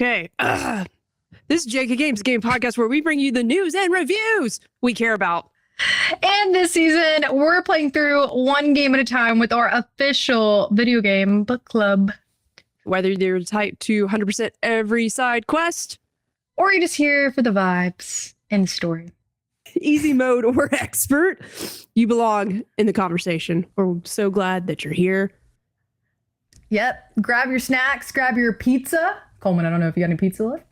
Okay. This is JK Games, game podcast where we bring you the news and reviews we care about. And this season, we're playing through one game at a time with our official video game book club. Whether you're type to 100% every side quest, or you're just here for the vibes and the story. Easy mode or expert, you belong in the conversation. We're so glad that you're here. Yep. Grab your snacks, grab your pizza. Coleman, I don't know if you got any pizza left.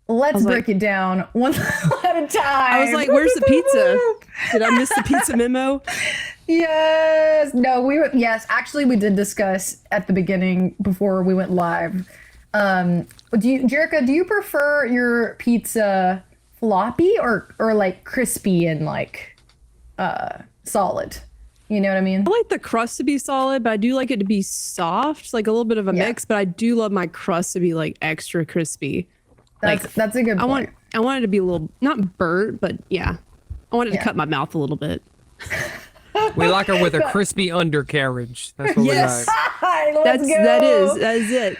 Let's break it down one at a time. I was like, where's the pizza? Did I miss the pizza memo? Yes. No, yes, actually we did discuss at the beginning before we went live. Jerica, do you prefer your pizza floppy or like crispy and like solid? You know what I mean? I like the crust to be solid, but I do like it to be soft, like a little bit of a mix, but I do love my crust to be like extra crispy. That's a good point. I want it to be a little, not burnt, but yeah. I wanted to cut my mouth a little bit. We like her with a crispy undercarriage. That's what we like. That is it.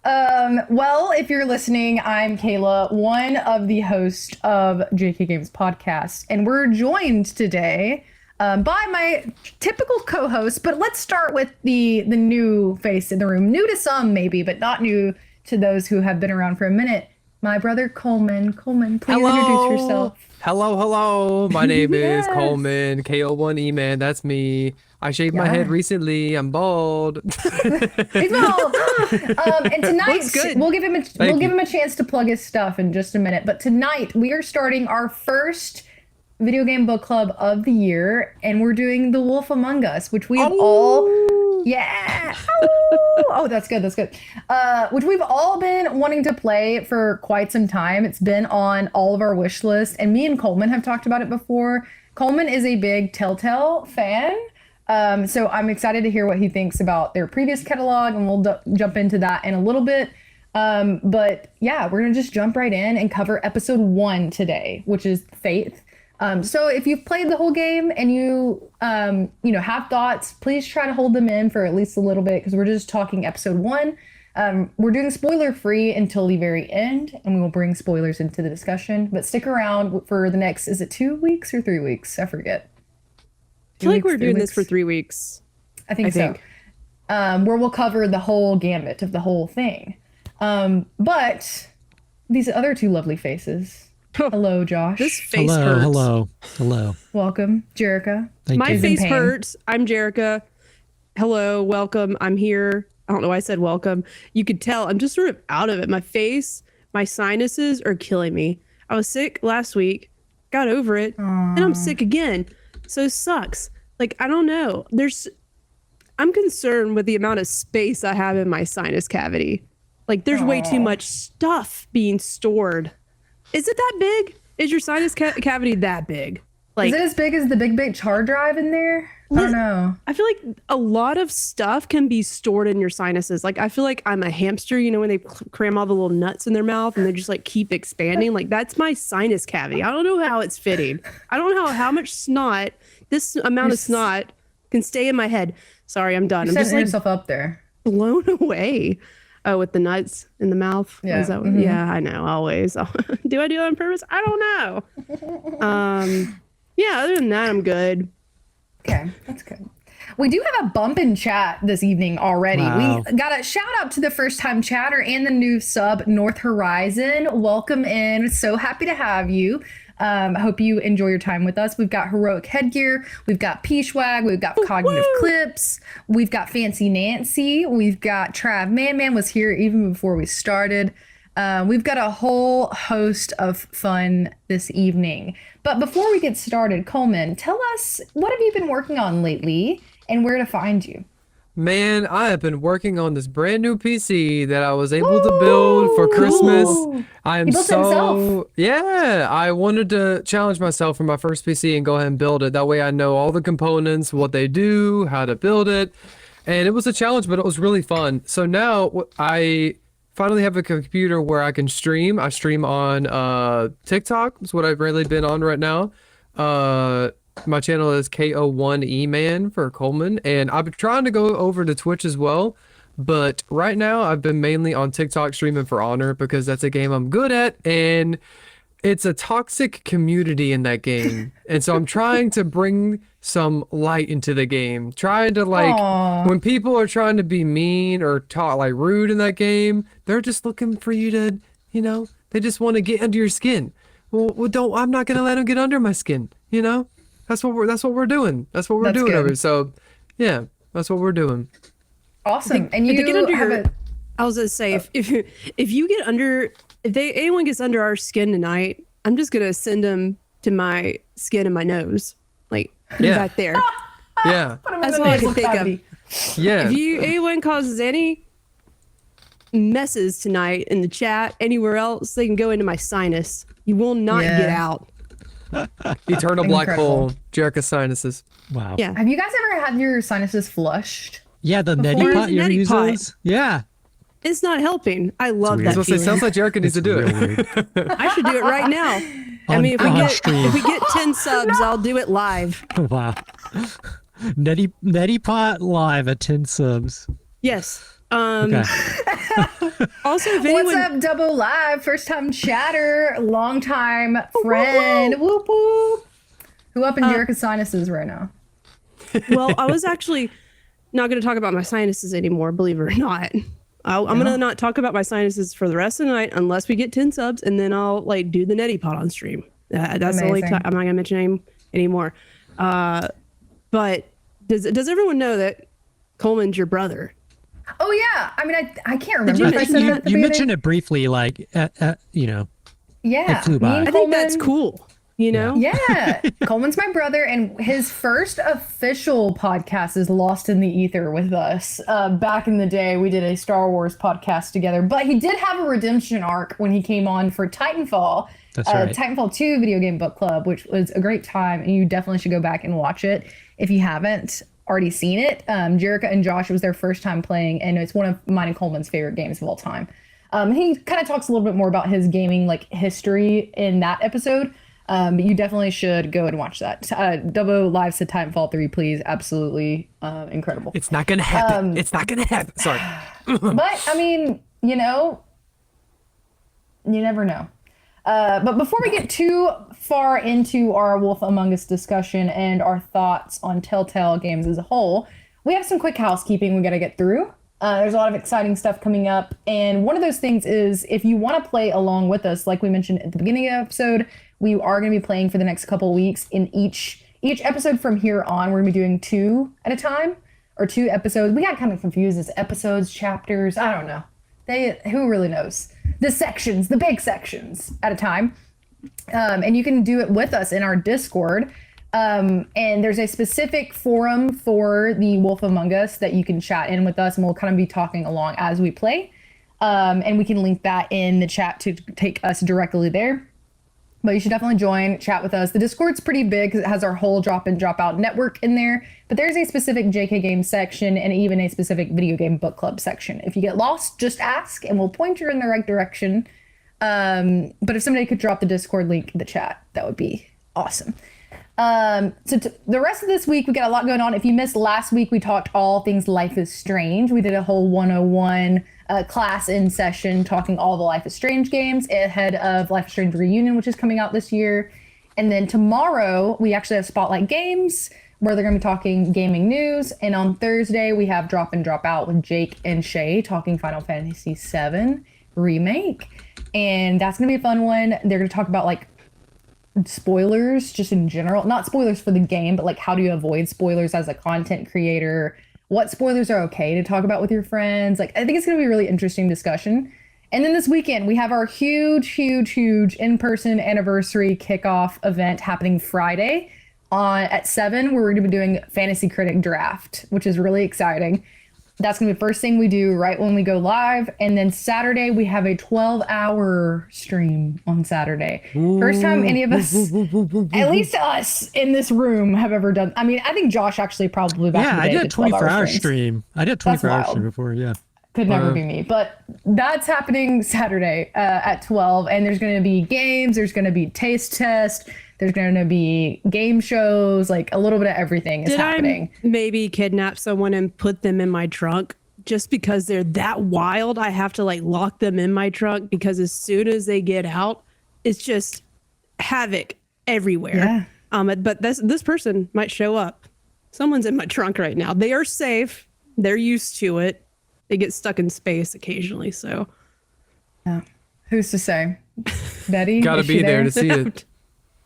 Well, if you're listening, I'm Kayla, one of the hosts of JK Games podcast, and we're joined today by my typical co-host, but let's start with the new face in the room. New to some, maybe, but not new to those who have been around for a minute. My brother, Coleman. Coleman, please introduce yourself. Hello. My name is Coleman, KO1E man. That's me. I shaved my head recently. I'm bald. He's bald. And tonight, we'll give him a chance to plug his stuff in just a minute. But tonight, we are starting our first video game book club of the year, and we're doing The Wolf Among Us, which we have that's good. Which we've all been wanting to play for quite some time. It's been on all of our wish lists, and me and Coleman have talked about it before. Coleman is a big Telltale fan, so I'm excited to hear what he thinks about their previous catalog, and we'll jump into that in a little bit. But yeah, we're gonna just jump right in and cover episode 1 today, which is Faith. So if you've played the whole game and you have thoughts, please try to hold them in for at least a little bit, because we're just talking episode 1. We're doing spoiler free until the very end, and we will bring spoilers into the discussion. But stick around for the next, is it 2 weeks or 3 weeks? I forget. I feel like we're doing this for 3 weeks. I think so. Where we'll cover the whole gamut of the whole thing. But these other two lovely faces. Hello, Josh. This face hurts. Hello. Welcome, Jerica. My face hurts. I'm Jerica. Hello, welcome. I'm here. I don't know why I said welcome. You could tell I'm just sort of out of it. My face, my sinuses are killing me. I was sick last week, got over it, and I'm sick again. So it sucks. Like, I don't know. I'm concerned with the amount of space I have in my sinus cavity. Like, there's way too much stuff being stored. Is it that big? Is your sinus cavity that big? Like, is it as big as the big hard drive in there? I don't know. I feel like a lot of stuff can be stored in your sinuses. Like, I feel like I'm a hamster, when they cram all the little nuts in their mouth and they just like keep expanding. Like, that's my sinus cavity. I don't know how it's fitting. I don't know how much snot, this amount of snot can stay in my head. Sorry, I'm done. You're I'm just like yourself up there. Blown away. Oh, with the nuts in the mouth? Yeah. Is that yeah, I know, always. Do I do that on purpose? I don't know. Yeah, other than that, I'm good. Okay, that's good. We do have a bump in chat this evening already. Wow. We got a shout out to the first time chatter and the new sub, North Horizon. Welcome in. So happy to have you. I hope you enjoy your time with us. We've got Heroic Headgear, we've got P-Swag, we've got Cognitive Clips, we've got Fancy Nancy, we've got Trav Man was here even before we started. We've got a whole host of fun this evening. But before we get started, Coleman, tell us, what have you been working on lately and where to find you? Man, I have been working on this brand new PC that I was able to build for Christmas. I am I wanted to challenge myself for my first PC and go ahead and build it. That way I know all the components, what they do, how to build it. And it was a challenge, but it was really fun. So now I finally have a computer where I can stream. I stream on TikTok. That's what I've really been on right now. My channel is KO1E man for Coleman, and I've been trying to go over to Twitch as well, But right now, I've been mainly on TikTok streaming For Honor because that's a game I'm good at, and it's a toxic community in that game. And so I'm trying to bring some light into the game. Trying to Aw. when people are trying to be mean or talk rude in that game, they're just looking for you to, they just want to get under your skin. Well, don't, I'm not going to let them get under my skin, That's what we're doing. That's what we're That's doing good. over. So, yeah, that's what we're doing. Awesome. And If you they get under have your, a I was gonna say if you get under, if anyone gets under our skin tonight, I'm just gonna send them to my skin and my nose, put them Yeah. back there. Yeah. put 'em in That's the all I nasal can think of. cavity. Yeah. If anyone causes any messes tonight in the chat, anywhere else, they can go into my sinus. You will not Yeah. get out. Eternal black Incredible. hole, Jerica sinuses. Wow. Yeah. Have you guys ever had your sinuses flushed? Yeah, the Before neti it's pot a you're neti using. pot. Yeah. It's not helping. I love weird. I that was gonna say, feeling. sounds like Jerica needs to do Real it. weird. I should do it right now. I mean, On stream. if we get 10 subs, I'll do it live. Wow. Neti pot live at 10 subs. Yes. Okay. Also, if What's anyone, up, Double Live? First time chatter, long time friend. Whoop whoop. Who up in Jerica's sinuses right now? well, I was actually not going to talk about my sinuses anymore, believe it or not. I'm going to not talk about my sinuses for the rest of the night unless we get 10 subs, and then I'll do the neti pot on stream. That's the only Amazing. time I'm not going to mention him anymore. But does everyone know that Coleman's your brother? Oh yeah. I mean, I can't remember you if I mention said that that at the You beginning. mentioned it briefly, Yeah. it flew by. me and I think that's Coleman- cool. You know? Yeah, Coleman's my brother, and his first official podcast is Lost in the Ether with us. Back in the day, we did a Star Wars podcast together, but he did have a redemption arc when he came on for Titanfall. That's right. Titanfall 2 Video Game Book Club, which was a great time, and you definitely should go back and watch it if you haven't already seen it. Jerica and Josh, it was their first time playing, and it's one of mine and Coleman's favorite games of all time. He kind of talks a little bit more about his gaming history in that episode. But you definitely should go and watch that. Dubbo Live said Titanfall 3, please. Absolutely incredible. It's not gonna happen. It's not gonna happen. Sorry. But, I mean, you never know. But before we get too far into our Wolf Among Us discussion and our thoughts on Telltale games as a whole, we have some quick housekeeping we got to get through. There's a lot of exciting stuff coming up. And one of those things is if you want to play along with us, like we mentioned at the beginning of the episode, we are going to be playing for the next couple of weeks. In each episode from here on, we're going to be doing 2 at a time, or 2 episodes. We got kind of confused as episodes, chapters. I don't know. Who really knows? The sections, the big sections at a time. And you can do it with us in our Discord. And there's a specific forum for the Wolf Among Us that you can chat in with us, and we'll kind of be talking along as we play. And we can link that in the chat to take us directly there. But you should definitely join, chat with us. The Discord's pretty big because it has our whole drop in, drop out network in there. But there's a specific JK game section and even a specific video game book club section. If you get lost, just ask and we'll point you in the right direction. But if somebody could drop the Discord link in the chat, that would be awesome. The rest of this week, we got a lot going on. If you missed last week, we talked all things Life is Strange. We did a whole 101 class in session talking all the Life is Strange games ahead of Life is Strange Reunion, which is coming out this year. And then tomorrow, we actually have Spotlight Games, where they're going to be talking gaming news. And on Thursday, we have Drop in, Drop Out with Jake and Shay talking Final Fantasy VII Remake. And that's going to be a fun one. They're going to talk about spoilers just in general, not spoilers for the game, but how do you avoid spoilers as a content creator, what spoilers are okay to talk about with your friends. I think it's going to be a really interesting discussion. And then this weekend we have our huge in-person anniversary kickoff event happening Friday at 7, where we're going to be doing Fantasy Critic Draft, which is really exciting. That's going to be the first thing we do right when we go live. And then Saturday, we have a 12-hour stream on Saturday. First time any of us, at least us in this room, have ever done. I mean, I think Josh actually probably back in the I day did a did 12-hour 24-hour streams. stream. I did a 24-hour wild. stream before, yeah. Could never be me. But that's happening Saturday at 12. And there's going to be games. There's going to be taste test. There's going to be game shows. A little bit of everything is happening. I maybe kidnap someone and put them in my trunk just because they're that wild, I have to like lock them in my trunk because as soon as they get out, it's just havoc everywhere. Yeah. But this person might show up. Someone's in my trunk right now. They are safe. They're used to it. They get stuck in space occasionally, so. Yeah. Who's to say? Betty? Gotta is be she there to see it.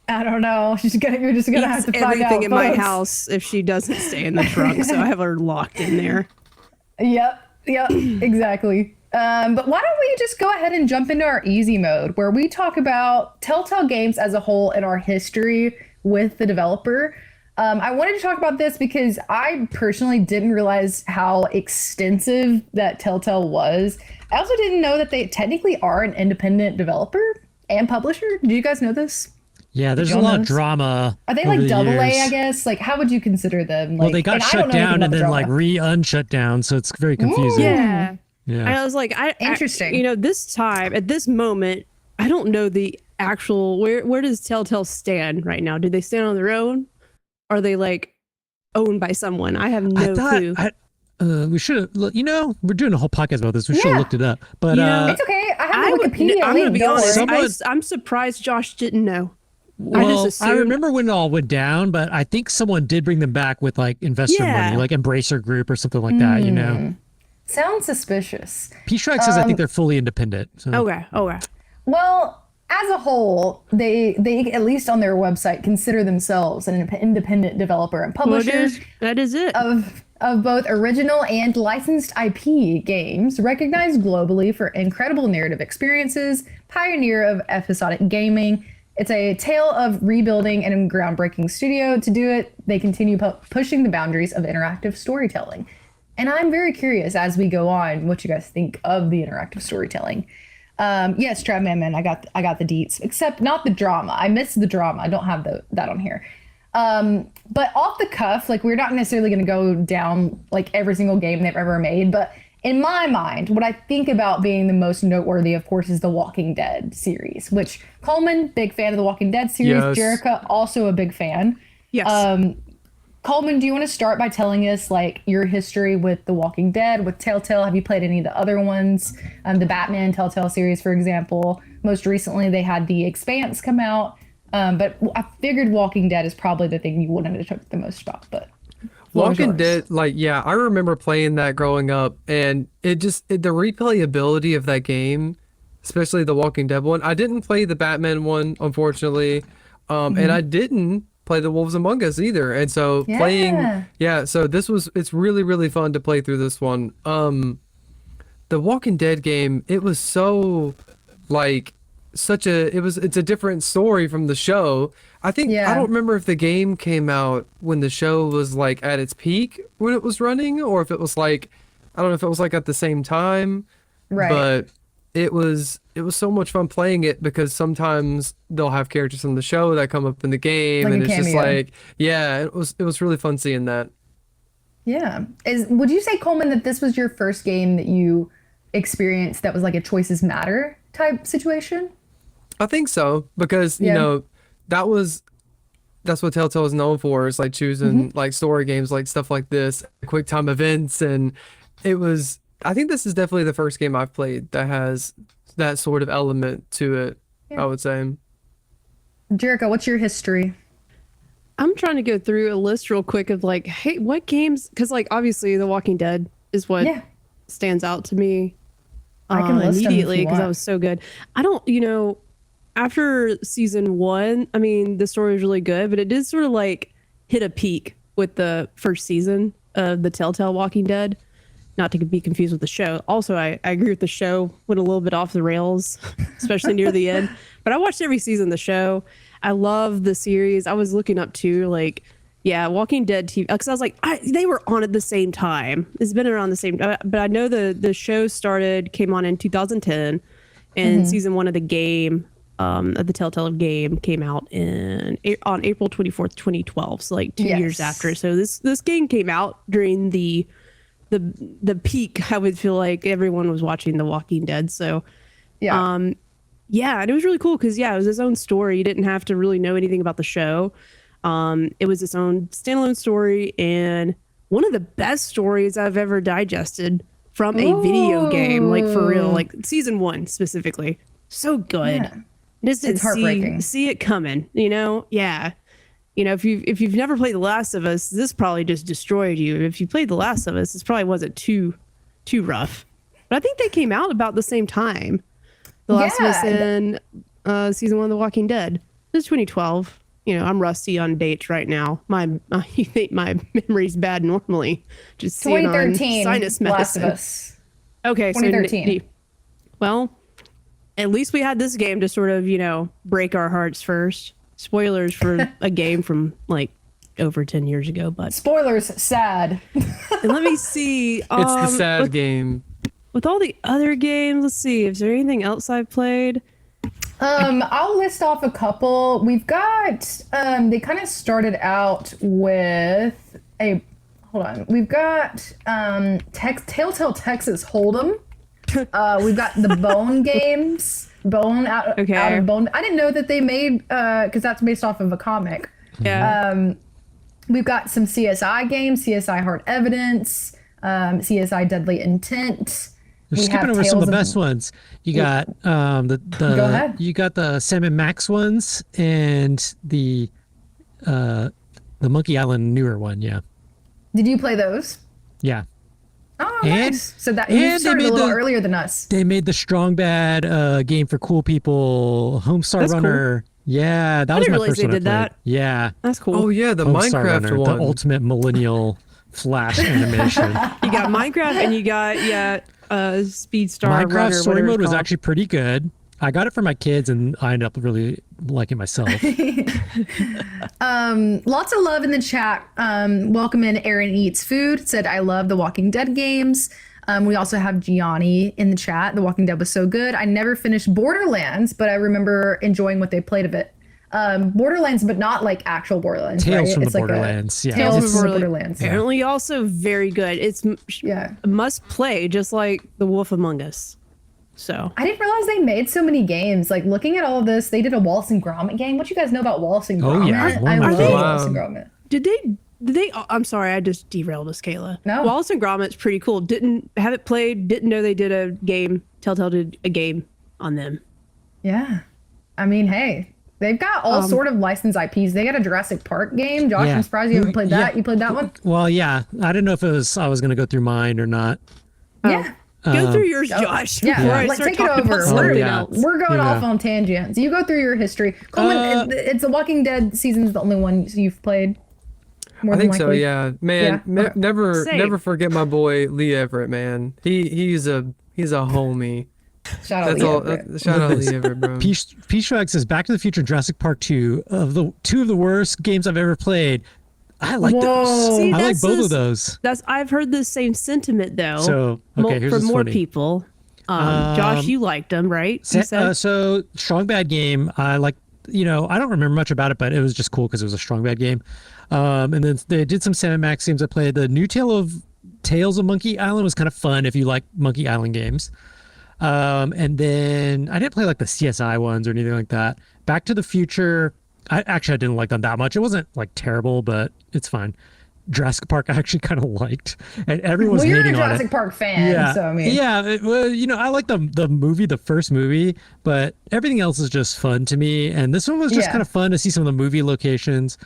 I don't know. You're just gonna have to find out. Everything in my folks. house if she doesn't stay in the trunk, so I have her locked in there. Yep, exactly. But why don't we just go ahead and jump into our easy mode where we talk about Telltale games as a whole and our history with the developer. I wanted to talk about this because I personally didn't realize how extensive that Telltale was. I also didn't know that they technically are an independent developer and publisher. Did you guys know this? Yeah, there's a lot of drama. Are they over like the double A, years. I guess? Like, how would you consider them? Like, Well, they got and I don't shut know anything down about and the then like drama. re-unshut down, so it's very confusing. Yeah. Yeah. I was like, Interesting. This time at this moment, I don't know the actual where does Telltale stand right now? Do they stand on their own? Are they like owned by someone? I have no clue. We should have, we're doing a whole podcast about this. We should have Yeah. looked it up. But It's okay. I have the Wikipedia I'm link. gonna be don't honest. worry. I'm surprised Josh didn't know. well, just I assumed. remember when it all went down, but I think someone did bring them back with like investor Yeah. money, like Embracer Group or something like that, you know? Sounds suspicious. P-Shrek says I think they're fully independent. So. Okay. Well, as a whole, they at least on their website consider themselves an independent developer and publisher That is it. of both original and licensed IP games, recognized globally for incredible narrative experiences, pioneer of episodic gaming. It's a tale of rebuilding and a groundbreaking studio. To do it, they continue pushing the boundaries of interactive storytelling. And I'm very curious as we go on what you guys think of the interactive storytelling. Yes, Trav Man, I got the deets, except not the drama. I missed the drama. I don't have that on here. But off the cuff, like we're not necessarily going to go down like every single game they've ever made, but in my mind, what I think about being the most noteworthy, of course, is the Walking Dead series, which Coleman, big fan of the Walking Dead series. Yes. Jerica, also a big fan. Yes. Coleman, do you want to start by telling us like your history with The Walking Dead, with Telltale? Have you played any of the other ones? The Batman Telltale series, for example. Most recently, they had The Expanse come out. But I figured Walking Dead is probably the thing you wanted to talk the most about. But Walking Dead, I remember playing that growing up, and the replayability of that game, especially the Walking Dead one. I didn't play the Batman one, unfortunately, and I didn't play the Wolves Among Us either. And so it's really, really fun to play through this one. The Walking Dead game, it was so like it's a different story from the show. I don't remember if the game came out when the show was like at its peak when it was running, or if it was like, I don't know if it was like at the same time. Right. But it was so much fun playing it because sometimes they'll have characters from the show that come up in the game, Like and a it's just cameo. like, it was really fun seeing that. yeah. Would you say, Coleman, that this was your first game that you experienced that was like a choices matter type situation? I think so, because that's what Telltale is known for, is like choosing like story games, like stuff like this, quick time events, and I think this is definitely the first game I've played that has that sort of element to it. I would say. Jerica, what's your history? I'm trying to go through a list real quick of like, hey, what games? Because like obviously The Walking Dead is what stands out to me. I can list them if you immediately because that want. was so good. I don't, after season 1, I mean, the story was really good, but it did sort of like hit a peak with the first season of the Telltale Walking Dead. Not to be confused with the show. Also, I agree with the show went a little bit off the rails, especially near the end. But I watched every season of the show. I love the series. I was looking up too, like, Walking Dead TV, because I was like, they were on at the same time. It's been around the same time. But I know the show came on in 2010, and season 1 of the game, of the Telltale game, came out on April 24th, 2012. So like 2 years after. So this game came out during the peak. I would feel like everyone was watching The Walking Dead. So and it was really cool because it was its own story. You didn't have to really know anything about the show. It was its own standalone story, and one of the best stories I've ever digested from a video game, like for real, Ooh. like season 1 specifically. So good. Yeah. Just It's heartbreaking. see it coming, you know? Yeah. You know, if you've never played The Last of Us, this probably just destroyed you. If you played The Last of Us, this probably wasn't too rough. But I think they came out about the same time. The Last of Us and season 1 of The Walking Dead. This is 2012. You know, I'm rusty on dates right now. You think my memory's bad normally. Just seeing on 2013. sinus Last of medicine. Us. Okay, 2013. so well, at least we had this game to sort of, you know, break our hearts first. Spoilers for a game from like over 10 years ago, but Spoilers, sad. and let me see. It's the sad with, game. with all the other games, let's see. Is there anything else I've played? I'll list off a couple. We've got they kind of started out with hold on. We've got Telltale Texas Hold'em. We've got the Bone games. Bone out of Bone. I didn't know that they made because that's based off of a comic. Yeah. We've got some CSI games, CSI Hard Evidence, CSI Deadly Intent. You're skipping over some of the best ones. You got Go ahead. you got the Sam and Max ones and the Monkey Island newer one. Yeah, Did you play those? yeah. Oh, And- nice. So that and you they started a made little the- earlier than us. They made the Strong Bad game for cool people. Homestar That's cool. Runner. Yeah, that I was didn't my realize first they one I did that. played. Yeah. That's cool. Oh yeah, the Homestar Minecraft Runner, one. the ultimate millennial flash animation. You got Minecraft and you got Speed Star Minecraft Runner, story whatever mode it's was called. actually pretty good. I got it for my kids and I ended up really liking myself. Lots of love in the chat. Welcome in Aaron Eats Food. Said, I love the Walking Dead games. We also have Gianni in the chat. The Walking Dead was so good. I never finished Borderlands, but I remember enjoying what they played of it. Borderlands, but not like actual Borderlands. Tales right? from It's the like Borderlands. Yeah. Tales It's- from the Borderlands. Apparently also very good. It's Yeah. must play, just like The Wolf Among Us. So I didn't realize they made so many games. Like looking at all of this, they did a Wallace and Gromit game. What you guys know about Wallace and Gromit? Oh, yeah. I love Wonderful. Wallace and Gromit. did they? Oh, I'm sorry, I just derailed us, Kayla. No. Wallace and Gromit's pretty cool. Didn't have it played. Didn't know they did a game. Telltale did a game on them. Yeah. I mean, hey, they've got all sort of licensed IPs. They got a Jurassic Park game. Josh, Yeah. I'm surprised you haven't played that. Yeah. You played that one? Well, yeah. I didn't know if I was going to go through mine or not. Yeah. Go through yours, Josh. Yeah, before I like start take it talking about over. something yeah. else. We're going Yeah. off on tangents. You go through your history. Coleman, it's The Walking Dead season's the only one you've played. More I than think so. likely. Yeah, man. Yeah? Okay. Same. Never forget my boy Lee Everett. Man, he's a homie. Shout out That's to all. you. Shout out Lee Everett, bro. P-Shrug says Back to the Future and Jurassic Park 2 of the two of the worst games I've ever played. I like Whoa. those. See, I like that's both this- of those. I've heard the same sentiment though. So, okay, here's from what's more funny. people. Josh, you liked them, right? You said? So Strong Bad game, I like, I don't remember much about it, but it was just cool because it was a Strong Bad game. And then they did some Sam and Max games. I played the new Tales of Monkey Island was kind of fun if you like Monkey Island games. And then I didn't play like the CSI ones or anything like that. Back to the Future, I didn't like them that much. It wasn't like terrible, but it's fine. Jurassic Park I actually kind of liked, and everyone's Well, you're a hating on it. Jurassic Park fan, Yeah, so I mean, well, I like the movie, the first movie, but everything else is just fun to me. And this one was just Yeah. kind of fun to see some of the movie locations.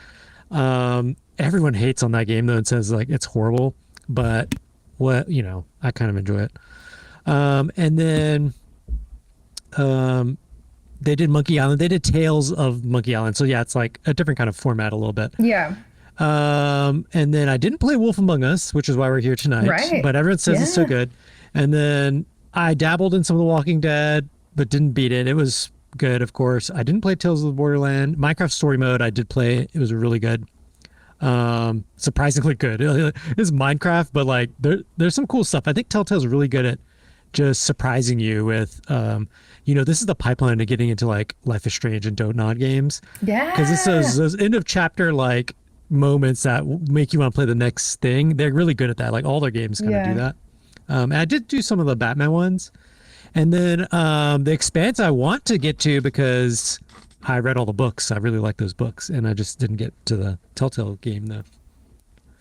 Everyone hates on that game though and says like it's horrible, but I kind of enjoy it. And then they did Monkey Island. They did Tales of Monkey Island. So yeah, it's like a different kind of format a little bit. yeah. And then I didn't play Wolf Among Us, which is why we're here tonight. Right. But everyone says it's so Yeah. good. And then I dabbled in some of The Walking Dead, but didn't beat it. It was good, of course. I didn't play Tales of the Borderland. Minecraft Story Mode I did play. It was really good. Surprisingly good. It's Minecraft, but like there's some cool stuff. I think Telltale's really good at just surprising you with this is the pipeline to getting into like Life is Strange and Don't Nod games. Yeah. Because it's those end of chapter like moments that make you want to play the next thing. They're really good at that. Like all their games kind of do that. And I did do some of the Batman ones. And then the Expanse I want to get to because I read all the books. I really like those books. And I just didn't get to the Telltale game though.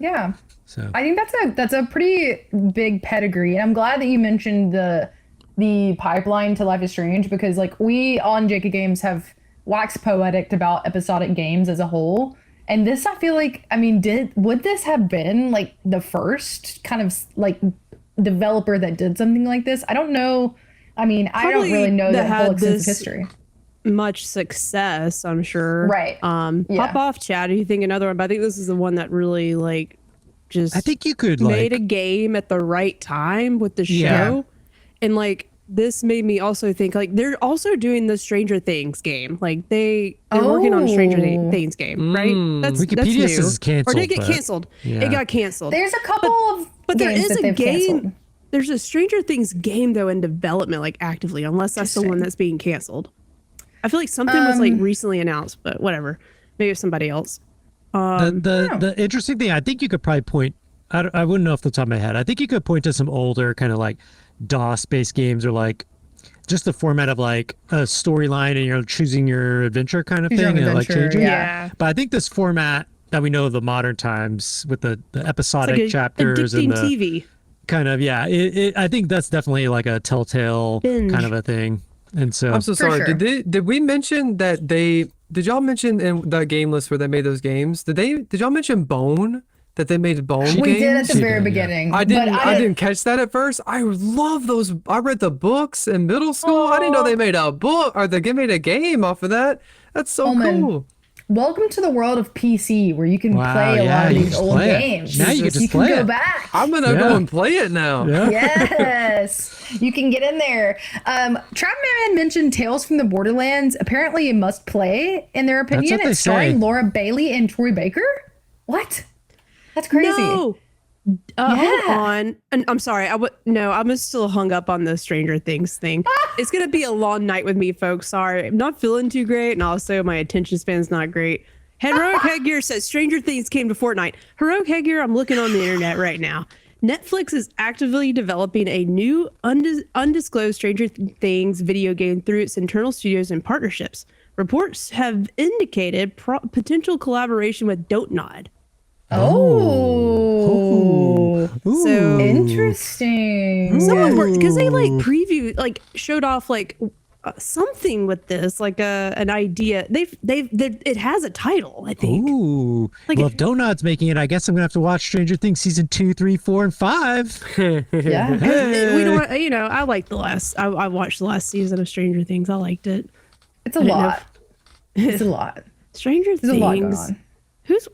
Yeah. So I think that's a pretty big pedigree. And I'm glad that you mentioned the pipeline to Life is Strange, because like we on Jacob Games have waxed poetic about episodic games as a whole. And this, I feel like, I mean, would this have been like the first kind of like developer that did something like this? I don't know. I mean, I don't Probably really know that the whole had extensive this history. much success, I'm sure. Right. Yeah. Pop off, Chad, if you think another one, but I think this is the one that really like just I think you could made like a game at the right time with the show. Yeah. And like this made me also think like they're also doing the Stranger Things game. Like they're working on a Stranger Things game, right? That's Wikipedia new. says it's canceled, Or did it get but- canceled? Yeah. It got canceled. There's a couple of But there games is that a they've game. canceled. There's a Stranger Things game though in development, like actively, unless that's the one that's being canceled. I feel like something was like recently announced, but whatever. Maybe it's somebody else. The interesting thing, I think you could probably point. I wouldn't know off the top of my head. I think you could point to some older kind of like DOS-based games, or like just the format of like a storyline and you're choosing your adventure kind of Choose your thing, and like adventure, changing. Yeah. But I think this format that we know of the modern times with the It's episodic like a chapters and addicting the TV. kind of I think that's definitely like a Telltale Binge. kind of a thing. And so I'm so sorry. sure. Did we mention that did y'all mention in the game list where they made those games? Did y'all mention Bone? That they made Bone games? We did at the She very did, yeah. beginning. I didn't. but I didn't catch that at first. I love those. I read the books in middle school. I didn't know they made a book or they made a game off of that. That's so Coleman, cool. Welcome to the world of PC, where you can Wow, play a yeah, lot of you these can old play it. games. Now you can just can play go it. back. I'm gonna Yeah. go and play it now. yeah. Yes, you can get in there. Trapman mentioned Tales from the Borderlands. Apparently, a must play in their opinion. what they It's starring say. Laura Bailey and Troy Baker. What? That's crazy. No. Yeah. Hold on. And I'm sorry. I'm still hung up on the Stranger Things thing. It's gonna be a long night with me, folks. Sorry, I'm not feeling too great, and also my attention span's not great. Heroic Headgear says Stranger Things came to Fortnite. Heroic Headgear, I'm looking on the internet right now. Netflix is actively developing a new undisclosed Stranger Things video game through its internal studios and partnerships. Reports have indicated potential collaboration with Dontnod. Oh, So interesting. someone worked because they like previewed, like showed off like something with this, like an idea. It has a title, I think. Ooh. Like Well, if Donut's making it, I guess I'm gonna have to watch Stranger Things season 2, 3, 4, and 5. Yeah. We don't, I like I watched the last season of Stranger Things. I liked it. It's a didn't know lot. It's a lot. Stranger There's a lot going Things. on. Who's?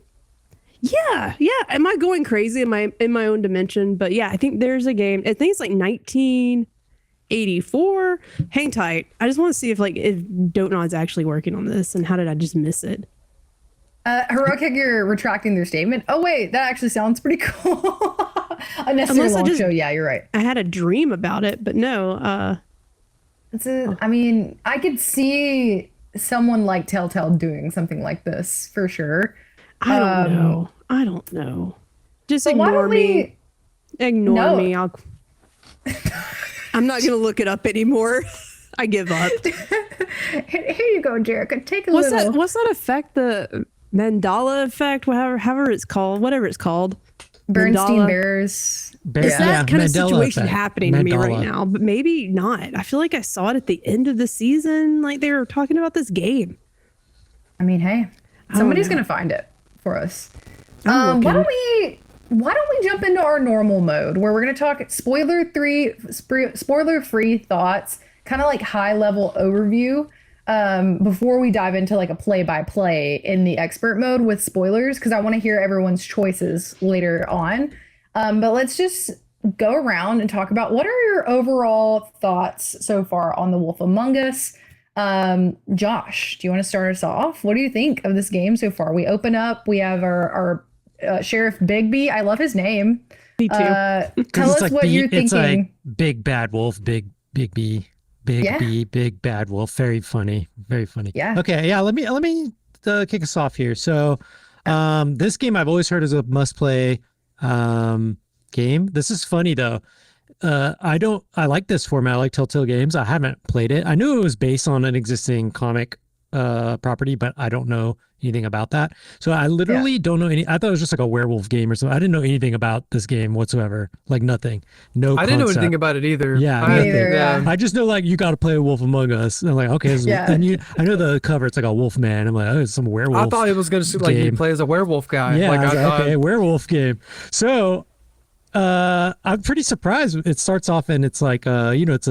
Yeah. Am I going crazy in my own dimension? But yeah, I think there's a game. I think it's like 1984. Hang tight. I just want to see if Dontnod's actually working on this, and how did I just miss it? Heroic Headgear retracting their statement. Oh wait, that actually sounds pretty cool. Unnecessary Unless I long just- show. Yeah, you're right. I had a dream about it, but no. I mean, I could see someone like Telltale doing something like this for sure. I don't know. I don't know. Just But why ignore don't me. Ignore No. me. I'm not gonna look it up anymore. I give up. Here you go, Jerica. Take a What's little. that? What's that effect? The Mandela effect, however it's called, whatever it's called. Bernstein Mandela. Bears. Is that kind of Mandela situation effect. happening to me right Mandela. now? But maybe not. I feel like I saw it at the end of the season. Like they were talking about this game. I mean, hey, don't somebody's know. gonna find it for us. I'm Why looking. don't we jump into our normal mode where we're gonna talk spoiler free thoughts, kind of like high level overview. Before we dive into like a play by play in the expert mode with spoilers, because I want to hear everyone's choices later on. But let's just go around and talk about what are your overall thoughts so far on The Wolf Among Us. Josh, do you want to start us off? What do you think of this game so far? We open up, we have our Sheriff Bigby. I love his name. Me too. Tell It's us like what you're it's like thinking. big bad wolf, big B, big Yeah. B, big bad wolf. Very funny, very funny. Yeah. Okay, yeah. Let me kick us off here. So, this game I've always heard is a must play game. This is funny though. I like this format. I like Telltale games. I haven't played it. I knew it was based on an existing comic property, but I don't know anything about that. So I literally don't know any. I thought it was just like a werewolf game or something. I didn't know anything about this game whatsoever. Like nothing. No. I didn't know concept. anything about it either. Yeah, I, Me either, yeah. I just know like you got to play a Wolf Among Us. And I'm like, okay, Yeah. and I know the cover. It's like a wolf man. I'm like, oh, it's some werewolf. I thought it was gonna like you game. play as a werewolf guy. Yeah, like I was I like, thought. okay, werewolf game. So I'm pretty surprised. It starts off and it's like it's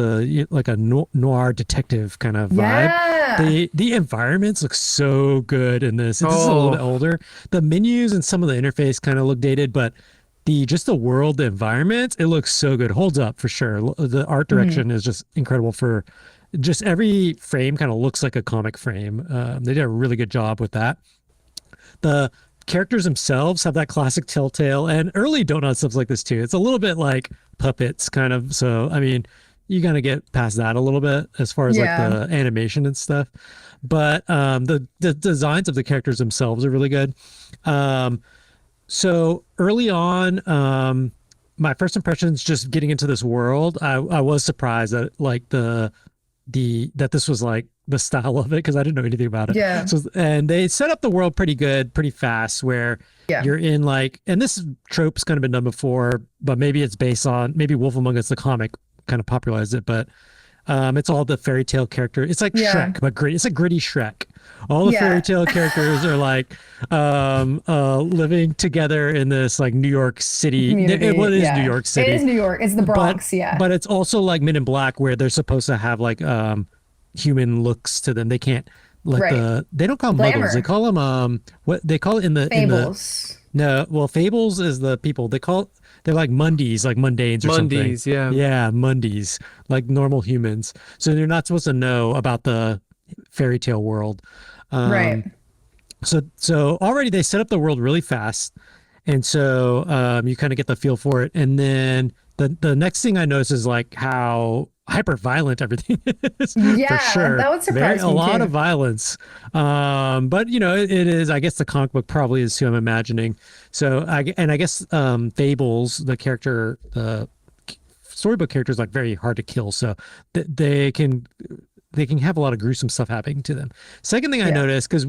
like a noir detective kind of vibe. Yeah. The environments look so good in this. This is a little bit older. The menus and some of the interface kind of look dated, but the world, the environment, it looks so good. Holds up for sure. The art direction is just incredible. For just every frame kind of looks like a comic frame. They did a really good job with that. The characters themselves have that classic Telltale and early Donut stuff like this too. It's a little bit like puppets kind of. So, I mean, you gotta get past that a little bit as far as like the animation and stuff. But the designs of the characters themselves are really good. So early on, my first impressions just getting into this world, I was surprised that like that this was like the style of it because I didn't know anything about it. Yeah. So and they set up the world pretty good, pretty fast, where you're in like, and this trope's kind of been done before, but maybe it's based on Wolf Among Us the comic kind of popularized it, but it's all the fairy tale character. It's like Shrek, but gritty. It's a gritty Shrek. All the fairy tale characters are like living together in this like New York City. Well, it is New York City. It is New York. It's the Bronx. But it's also like Men in Black, where they're supposed to have like human looks to them. They can't like they don't call them muggles. They call them what they call it in the Fables. Fables is the people. They're like Mundies, like mundanes or something. Mundies, yeah. Yeah, Mundies, like normal humans. So they're not supposed to know about the fairy tale world. Right. So already they set up the world really fast. And so you kind of get the feel for it. And then the next thing I notice is like how hyper violent everything is. Yeah, for sure. that would surprise me a lot too. of violence. But it is, I guess the comic book probably is who I'm imagining. So I guess Fables, the character, the storybook character is like very hard to kill. So they can have a lot of gruesome stuff happening to them. Second thing I noticed, because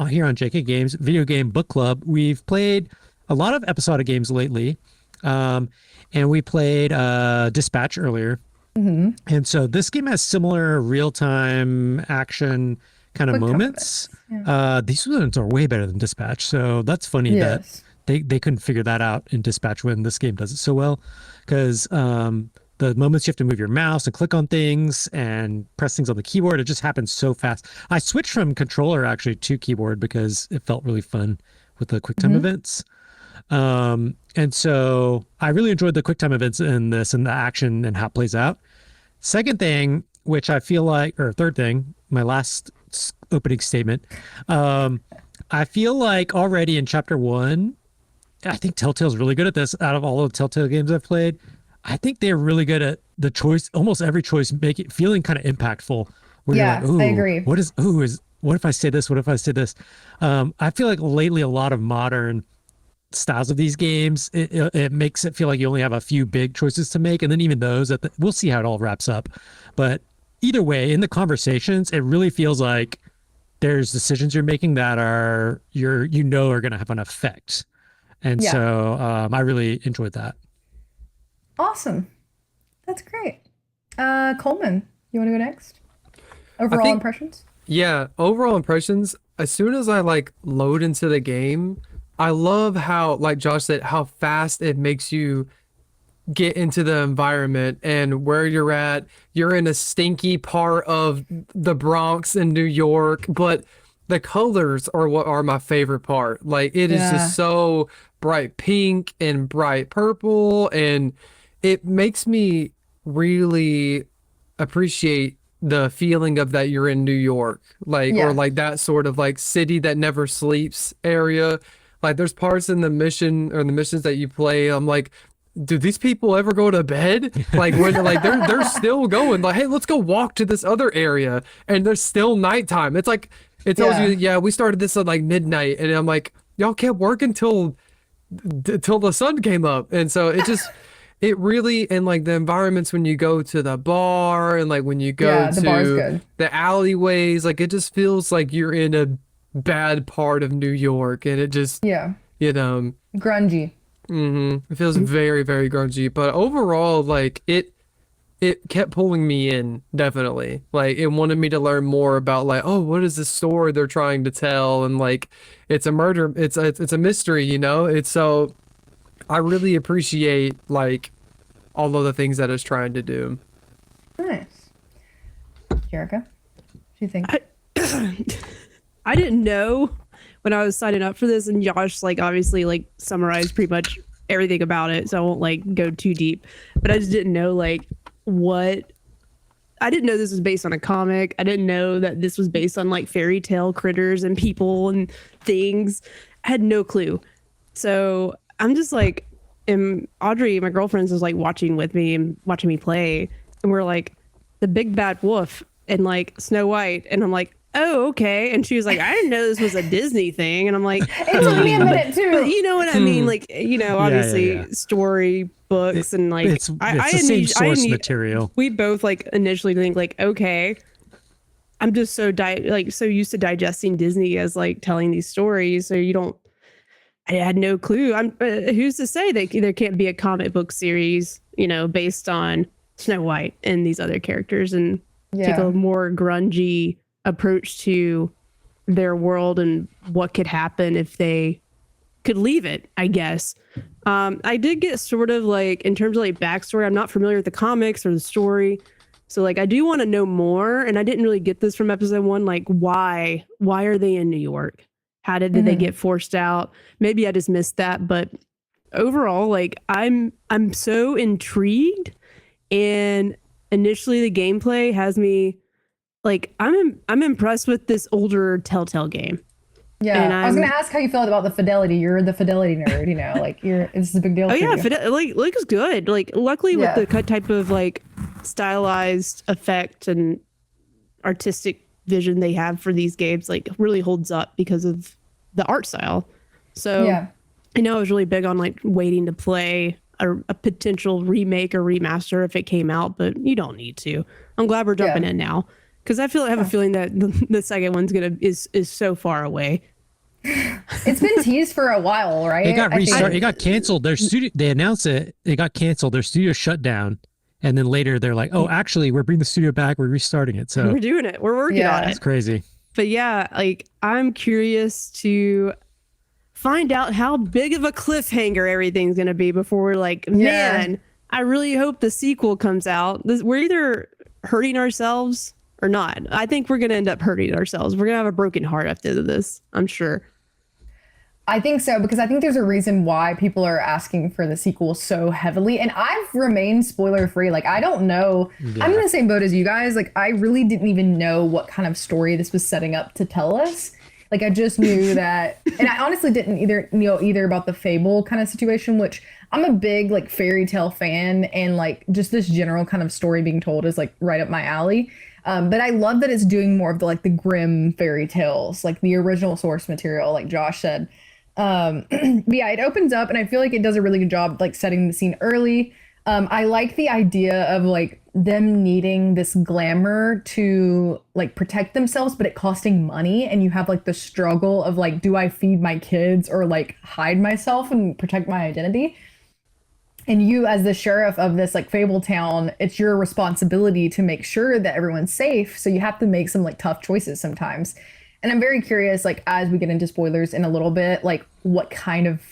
here on JK Games Video Game Book Club, we've played a lot of episodic games lately. And we played Dispatch earlier. Mm-hmm. And so this game has similar real-time action kind of moments. Yeah. These ones are way better than Dispatch. So that's funny that they couldn't figure that out in Dispatch when this game does it so well. Because the moments you have to move your mouse and click on things and press things on the keyboard, it just happens so fast. I switched from controller actually to keyboard because it felt really fun with the QuickTime events. And so I really enjoyed the QuickTime events in this and the action and how it plays out. Second thing, which I feel like, or third thing, my last opening statement, I feel like already in chapter 1, I think Telltale's really good at this. Out of all of the Telltale games I've played, I think they're really good at the choice, almost every choice, make it feeling kind of impactful. Where you're like, ooh, I agree. What if I say this? What if I say this? I feel like lately a lot of modern styles of these games, it makes it feel like you only have a few big choices to make, and then even those we'll see how it all wraps up. But either way, in the conversations, it really feels like there's decisions you're making that are are going to have an effect, and so I really enjoyed that. Awesome, that's great. Coleman, you want to go next? Overall impressions? Yeah, overall impressions. As soon as I like load into the game, I love how, like Josh said, how fast it makes you get into the environment and where you're at. You're in a stinky part of the Bronx in New York, but the colors are what are my favorite part. Like it is just so bright pink and bright purple, and it makes me really appreciate the feeling of that you're in New York, or like that sort of like city that never sleeps area. Like there's parts in the mission or the missions that you play, I'm like, do these people ever go to bed? Like when like they're still going, like, hey, let's go walk to this other area, and there's still nighttime. It's like it tells you, we started this at like midnight, and I'm like, y'all kept working till the sun came up. And so it really, and like the environments when you go to the bar and like when you go to the bar's good. the alleyways, like it just feels like you're in a bad part of New York, and it just, Yeah. you know, Grungy. it feels very, very grungy. But overall, like it kept pulling me in, definitely. Like it wanted me to learn more about like, oh, what is the story they're trying to tell? And like it's a murder, it's a mystery, you know? It's so I really appreciate like all of the things that it's trying to do. Nice. Jerica, what do you think? I didn't know when I was signing up for this, and Josh like obviously like summarized pretty much everything about it, so I won't like go too deep. But I just didn't know like what I didn't know this was based on a comic. I didn't know that this was based on like fairy tale critters and people and things. I had no clue. So I'm just like, and Audrey, my girlfriend, was like watching with me and watching me play, and we're like, the big bad wolf and like Snow White, and I'm like, oh, okay. And she was like, I didn't know this was a Disney thing, and I'm like, It took me a minute too. but you know what I mean? Like, you know, obviously story books and like it's the same source material. We both like initially think like, okay, I'm just so so used to digesting Disney as like telling these stories, so you don't. I had no clue. Who's to say that there can't be a comic book series, you know, based on Snow White and these other characters, and take a more grungy approach to their world and what could happen if they could leave it, I guess. I did get sort of like, in terms of like backstory, I'm not familiar with the comics or the story. So like, I do want to know more. And I didn't really get this from episode 1. Like, why are they in New York? How did they get forced out? Maybe I just missed that. But overall, like I'm so intrigued, and initially the gameplay has me like, I'm impressed with this older Telltale game. Yeah, and I was gonna ask how you felt about the fidelity. You're the fidelity nerd, you know, like this is a big deal. Oh yeah, like looks good. Like luckily with the type of like stylized effect and artistic vision they have for these games, like really holds up because of the art style. So I know I was really big on like waiting to play a potential remake or remaster if it came out, but you don't need to. I'm glad we're jumping in now, because I have a feeling that the second one's is so far away. It's been teased for a while, right? It got restarted. It got canceled. Their studio. They announced it. It got canceled. Their studio shut down, and then later they're like, "Oh, actually, we're bringing the studio back. We're restarting it." So we're doing it. We're working on it. It's crazy. But yeah, like I'm curious to find out how big of a cliffhanger everything's gonna be before we're like, man, I really hope the sequel comes out. We're either hurting ourselves or not. I think we're gonna end up hurting ourselves. We're gonna have a broken heart after this, I'm sure. I think so, because I think there's a reason why people are asking for the sequel so heavily. And I've remained spoiler free. Like, I don't know. I'm in the same boat as you guys. Like, I really didn't even know what kind of story this was setting up to tell us. Like, I just knew that. And I honestly didn't know either about the Fable kind of situation, which I'm a big like fairy tale fan. And like just this general kind of story being told is like right up my alley. But I love that it's doing more of the like the grim fairy tales, like the original source material, like Josh said. But yeah, it opens up, and I feel like it does a really good job like setting the scene early. I like the idea of like them needing this glamour to like protect themselves, but it costing money, and you have like the struggle of like, do I feed my kids or like hide myself and protect my identity? And you, as the sheriff of this like fable town, it's your responsibility to make sure that everyone's safe. So you have to make some like tough choices sometimes. And I'm very curious, like, as we get into spoilers in a little bit, like, what kind of,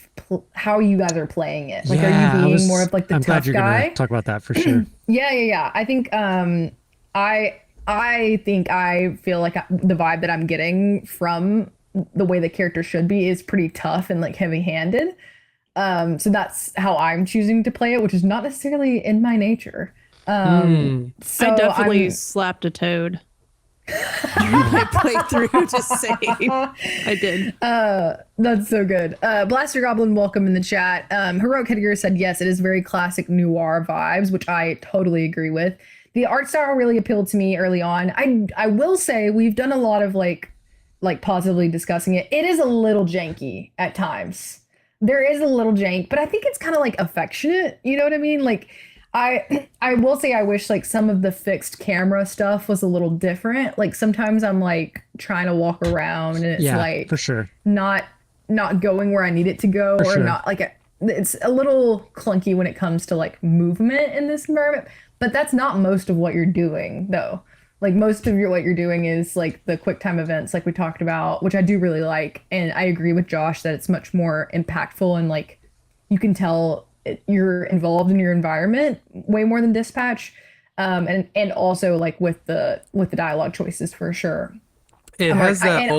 how you guys are playing it. Like, are you being more of, like, the tough guy? I'm glad you're going to talk about that for sure. Yeah. I think, I think I feel like the vibe that I'm getting from the way the character should be is pretty tough and, like, heavy-handed. So that's how I'm choosing to play it, which is not necessarily in my nature. So I definitely slapped a toad. I played through to save. I did. That's so good. Blaster Goblin, welcome in the chat. Heroic Headgear said yes, it is very classic noir vibes, which I totally agree with. The art style really appealed to me early on. I will say we've done a lot of like positively discussing it. It is a little janky at times. There is a little jank, but I think it's kind of like affectionate. You know what I mean? Like, I will say I wish like some of the fixed camera stuff was a little different. Like sometimes I'm like trying to walk around and it's Yeah, like for sure. not going where I need it to go, For or sure. not like it's a little clunky when it comes to like movement in this environment. But that's not most of what you're doing though. Like most of what you're doing is like the quick time events like we talked about, which I do really like. And I agree with Josh that it's much more impactful and like you can tell you're involved in your environment way more than dispatch. And also like with the dialogue choices for sure. It has that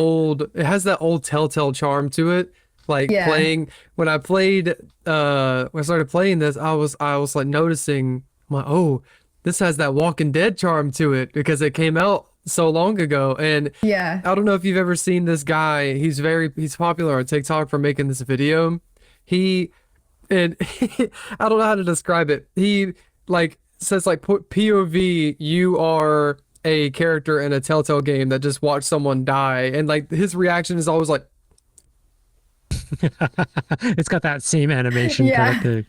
old Telltale charm to it. Like playing when I started playing this, I was like noticing oh, this has that Walking Dead charm to it because it came out so long ago. And yeah, I don't know if you've ever seen this guy. He's popular on TikTok for making this video. I don't know how to describe it. He like says like POV, you are a character in a Telltale game that just watched someone die, and like his reaction is always like It's got that same animation kind of thing.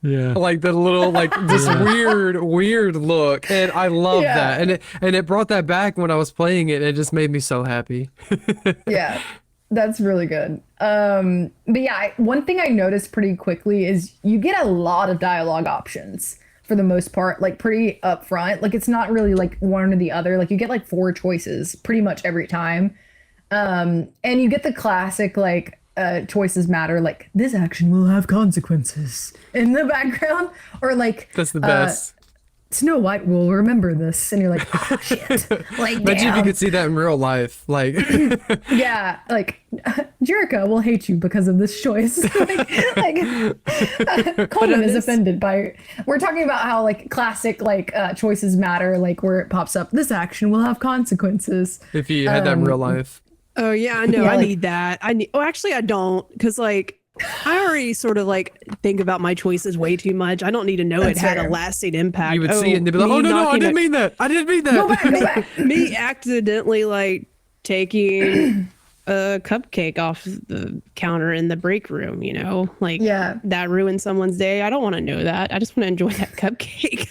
Yeah. like the little like this weird look, and I love that, and it brought that back when I was playing it, and it just made me so happy. yeah, that's really good. But yeah, one thing I noticed pretty quickly is you get a lot of dialogue options for the most part, like pretty upfront. Like it's not really like one or the other. Like you get like 4 choices pretty much every time. And you get the classic like choices matter, like this action will have consequences in the background, or like That's the best. Snow White will remember this, and you're like, oh, shit. Like, Imagine if you damn. could see that in real life. Like, Yeah, like Jerica will hate you because of this choice. Coleman is offended by. We're talking about how like classic like choices matter, like where it pops up. This action will have consequences. if you had that in real life. Oh yeah, I know. Yeah, I like- need that. Actually, I don't, because like I already sort of like think about my choices way too much. I don't need to know it That's had fair. a lasting impact. You would see it and they'd be like, me oh, no, I knocking didn't mean that. I didn't mean that. Go back. me accidentally like taking a cupcake off the counter in the break room, you know, like that ruined someone's day. I don't want to know that. I just want to enjoy that cupcake.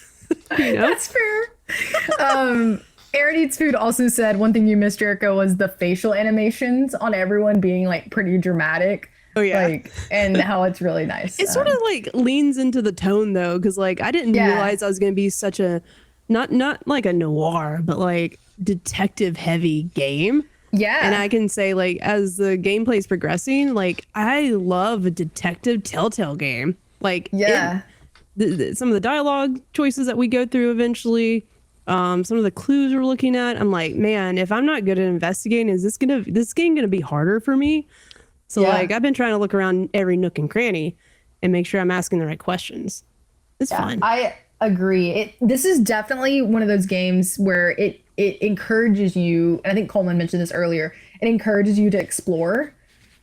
You know? That's fair. Aaron Eats Food also said one thing you missed, Jericho, was the facial animations on everyone being like pretty dramatic. Oh yeah, like, and how it's really nice. It sort of like leans into the tone though, because like I didn't realize I was gonna be such a not like a noir, but like detective heavy game. Yeah. And I can say like as the gameplay is progressing, like I love a detective Telltale game. Like some of the dialogue choices that we go through eventually. Some of the clues we're looking at, I'm like, man, if I'm not good at investigating, is this game gonna be harder for me? So like I've been trying to look around every nook and cranny and make sure I'm asking the right questions. It's fun. I agree. This is definitely one of those games where it encourages you, and I think Coleman mentioned this earlier, it encourages you to explore.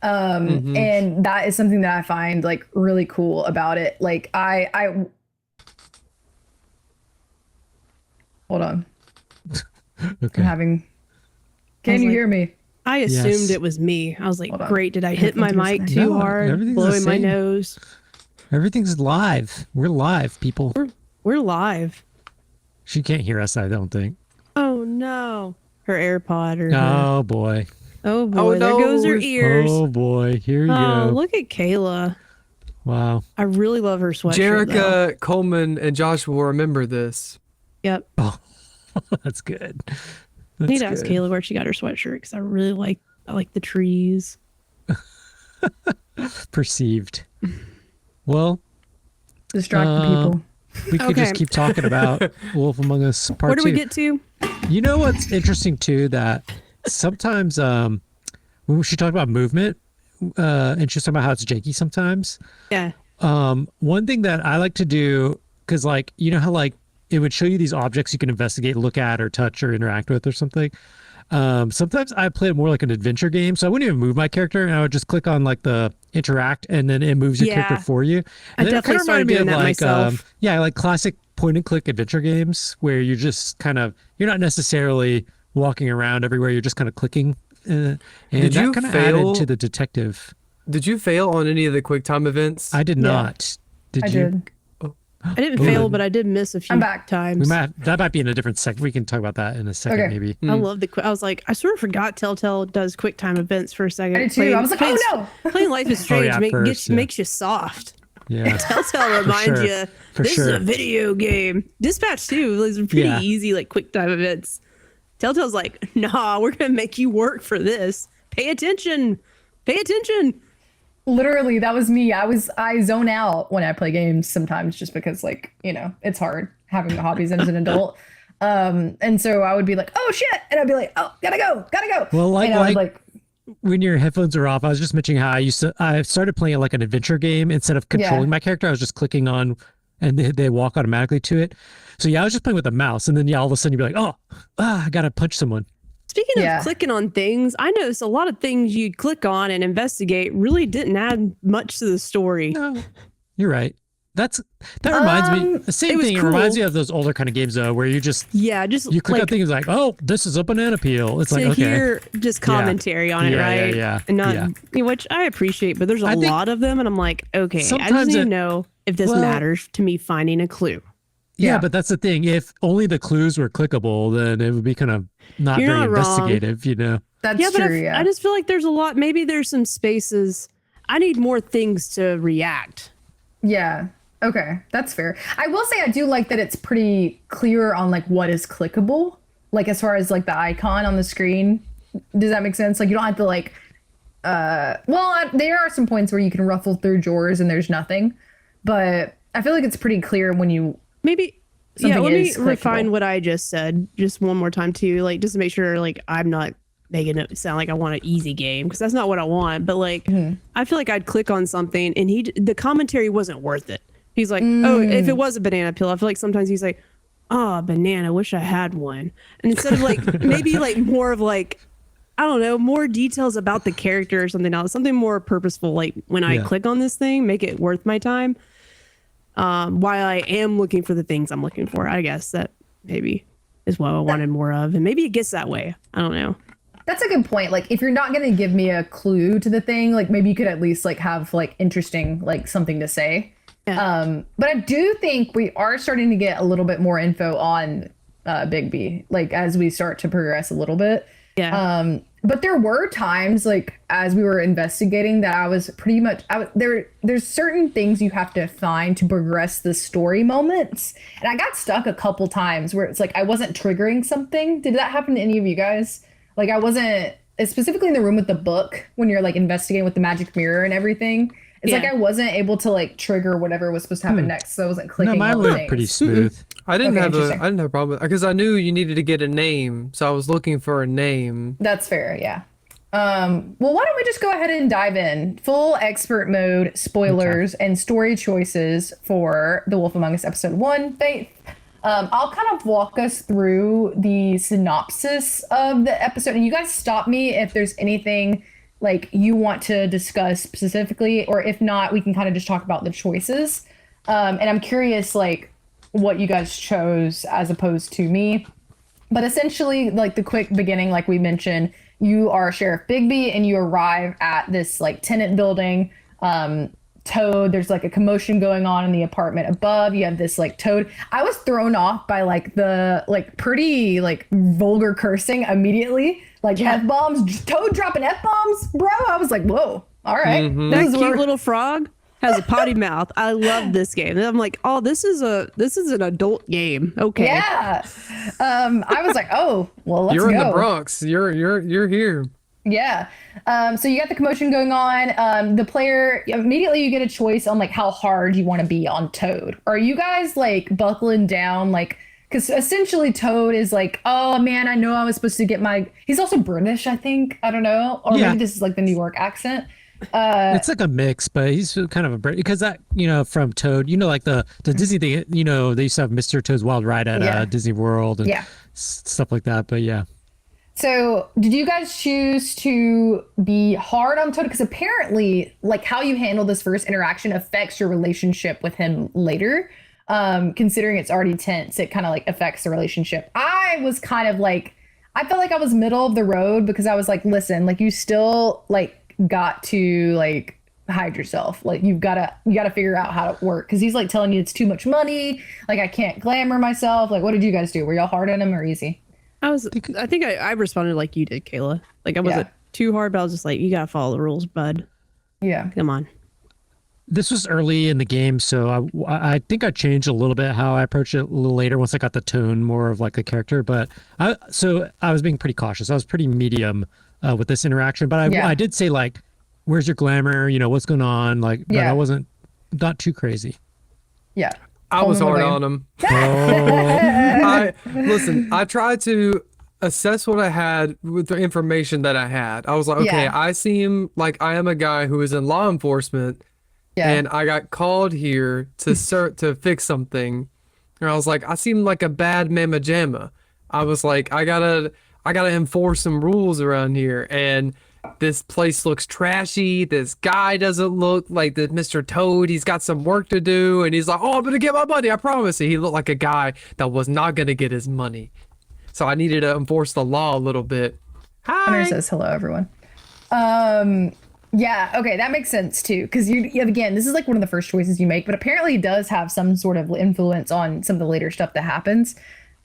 And that is something that I find like really cool about it. Like I hold on. Okay. I'm having. Can you hear me? I assumed it was me. I was like, Hold on. great. Did I hit my mic too No, hard? everything's the Blowing my same. nose. Everything's live. We're live, people. We're live. She can't hear us, I don't think. Oh no. Her AirPod or Oh boy. oh boy, Oh, there no. goes her ears. Oh boy. Here you Oh, go. look at Kayla. Wow. I really love her sweatshirt. though. Jerica, Coleman, and Joshua will remember this. Yep. Oh, that's good. I need That's to ask good. Kayla where she got her sweatshirt because I really like the trees. Perceived. Well, Distracting people. we could just Okay. keep talking about Wolf Among Us Part Where do we 2. get to? You know what's interesting too, that sometimes when she talked about movement, and she was talking about how it's janky sometimes. Yeah. One thing that I like to do, because like you know how like it would show you these objects you can investigate, look at, or touch, or interact with, or something. Sometimes I play it more like an adventure game, so I wouldn't even move my character, and I would just click on like the interact, and then it moves your character for you. I And then it definitely kinda started reminded me doing that myself. yeah, like classic point and click adventure games where you're just kind of you're not necessarily walking around everywhere, you're just kind of clicking, and Did that you kind of fail- added to the detective. Did you fail on any of the quick time events? I did not. I Did you? did. I didn't Ooh. fail, but I did miss a few I'm back. times. That might be in a different second. We can talk about that in a second, Okay. maybe. I love the. I was like, I sort of forgot Telltale does quick time events for a second. I did too. I was like, oh no. Playing Life is Strange yeah, first, makes you soft. Yeah. Telltale reminds sure. you For this is sure. a video game. Dispatch 2 was pretty Yeah. easy, like quick time events. Telltale's like, nah, we're gonna make you work for this. Pay attention. Pay attention. Literally, that was me. I zone out when I play games sometimes just because, like, you know, it's hard having hobbies as an adult. And so I would be like, oh shit, and I'd be like, oh, gotta go. Well, and I would, like, when your headphones are off, I was just mentioning how I started playing like an adventure game. Instead of controlling my character, I was just clicking on and they walk automatically to it. So yeah, I was just playing with a mouse, and then all of a sudden you'd be like, I gotta punch someone. Speaking of clicking on things, I noticed a lot of things you'd click on and investigate really didn't add much to the story. No, you're right. That reminds me. The same thing. It reminds me of those older kind of games though, where you just you click on things like, oh, this is a banana peel. It's like, okay, hear just commentary on it, right? Yeah, and not which I appreciate, but there's a lot of them, and I'm like, okay, I just need to know if this matters to me finding a clue. Yeah, but that's the thing. If only the clues were clickable, then it would be kind of not very investigative, you know? That's true. I just feel like there's a lot. Maybe there's some spaces. I need more things to react. Yeah. Okay. That's fair. I will say I do like that it's pretty clear on like what is clickable. Like as far as like the icon on the screen. Does that make sense? Like you don't have to like, there are some points where you can ruffle through drawers and there's nothing, but I feel like it's pretty clear when you let me refine what I just said just one more time too, like just to make sure like I'm not making it sound like I want an easy game, because that's not what I want. But like I feel like I'd click on something and the commentary wasn't worth it. He's like, oh, if it was a banana peel, I feel like sometimes he's like, oh, banana, wish I had one. And instead of like maybe like more of like, I don't know, more details about the character or something else, something more purposeful, like when I click on this thing, make it worth my time. While I am looking for the things I'm looking for, I guess that maybe is what I wanted more of. And maybe it gets that way. I don't know. That's a good point. Like if you're not going to give me a clue to the thing, like maybe you could at least like have like interesting, like something to say. Yeah. But I do think we are starting to get a little bit more info on Bigby, like as we start to progress a little bit. Yeah. But there were times like as we were investigating that I was pretty much there's certain things you have to find to progress the story moments. And I got stuck a couple times where it's like I wasn't triggering something. Did that happen to any of you guys? Like I wasn't specifically in the room with the book when you're like investigating with the magic mirror and everything. It's like I wasn't able to like trigger whatever was supposed to happen next, so I wasn't clicking. No, mine all the went things. pretty smooth. I didn't have a problem because I knew you needed to get a name, so I was looking for a name. That's fair, yeah. Well, why don't we just go ahead and dive in? Full expert mode, spoilers, and story choices for The Wolf Among Us Episode 1, Faith. I'll kind of walk us through the synopsis of the episode, and you guys stop me if there's anything like you want to discuss specifically, or if not, we can kind of just talk about the choices. And I'm curious, like, what you guys chose as opposed to me. But essentially, like the quick beginning, like we mentioned, you are Sheriff Bigby and you arrive at this like tenant building. Toad, there's like a commotion going on in the apartment above. You have this like Toad. I was thrown off by like the like pretty like vulgar cursing immediately, like F-bombs, Toad dropping F-bombs, bro. I was like, whoa, all right. That cute little frog has a potty mouth. I love this game. And I'm like, oh, this is an adult game. Okay. Yeah. I was like, oh, well, let's go. You're in the Bronx. You're here. Yeah. So you got the commotion going on. The player, immediately you get a choice on like how hard you want to be on Toad. Are you guys like buckling down? Like, because essentially Toad is like, oh man, I know I was supposed to get he's also British, I think. I don't know. Or maybe this is like the New York accent. It's like a mix, but he's kind of a Brit because that, from Toad, like the Disney thing, they used to have Mr. Toad's Wild Ride at Disney World and stuff like that. But yeah. So did you guys choose to be hard on Toad? Because apparently, like how you handle this first interaction affects your relationship with him later. Considering it's already tense, it kind of like affects the relationship. I was kind of like, I felt like I was middle of the road because I was like, listen, like you still like got to like hide yourself. Like you gotta figure out how to work, because he's like telling you it's too much money. Like I can't glamour myself. Like what did you guys do? Were y'all hard on him or easy? I think I responded like you did, Kayla. Like I wasn't too hard, but I was just like, you gotta follow the rules, bud. Yeah. Come on. This was early in the game, so I think I changed a little bit how I approached it a little later once I got the tone more of like a character. But I was being pretty cautious. I was pretty medium with this interaction, but I did say like, "Where's your glamour? You know, what's going on?" Like, but I wasn't not too crazy. Yeah. I was hard on him. Listen, I tried to assess what I had with the information that I had. I was like, okay, I seem like I am a guy who is in law enforcement. Yeah. And I got called here to to fix something. And I was like, I seem like a bad mamma jamma. I was like, I gotta enforce some rules around here. And this place looks trashy. This guy doesn't look like the Mr. Toad. He's got some work to do. And he's like, oh, I'm gonna get my money, I promise you. He looked like a guy that was not gonna get his money. So I needed to enforce the law a little bit. Hi. Hunter says hello, everyone. Yeah, okay, that makes sense too, because you again, this is like one of the first choices you make, but apparently it does have some sort of influence on some of the later stuff that happens.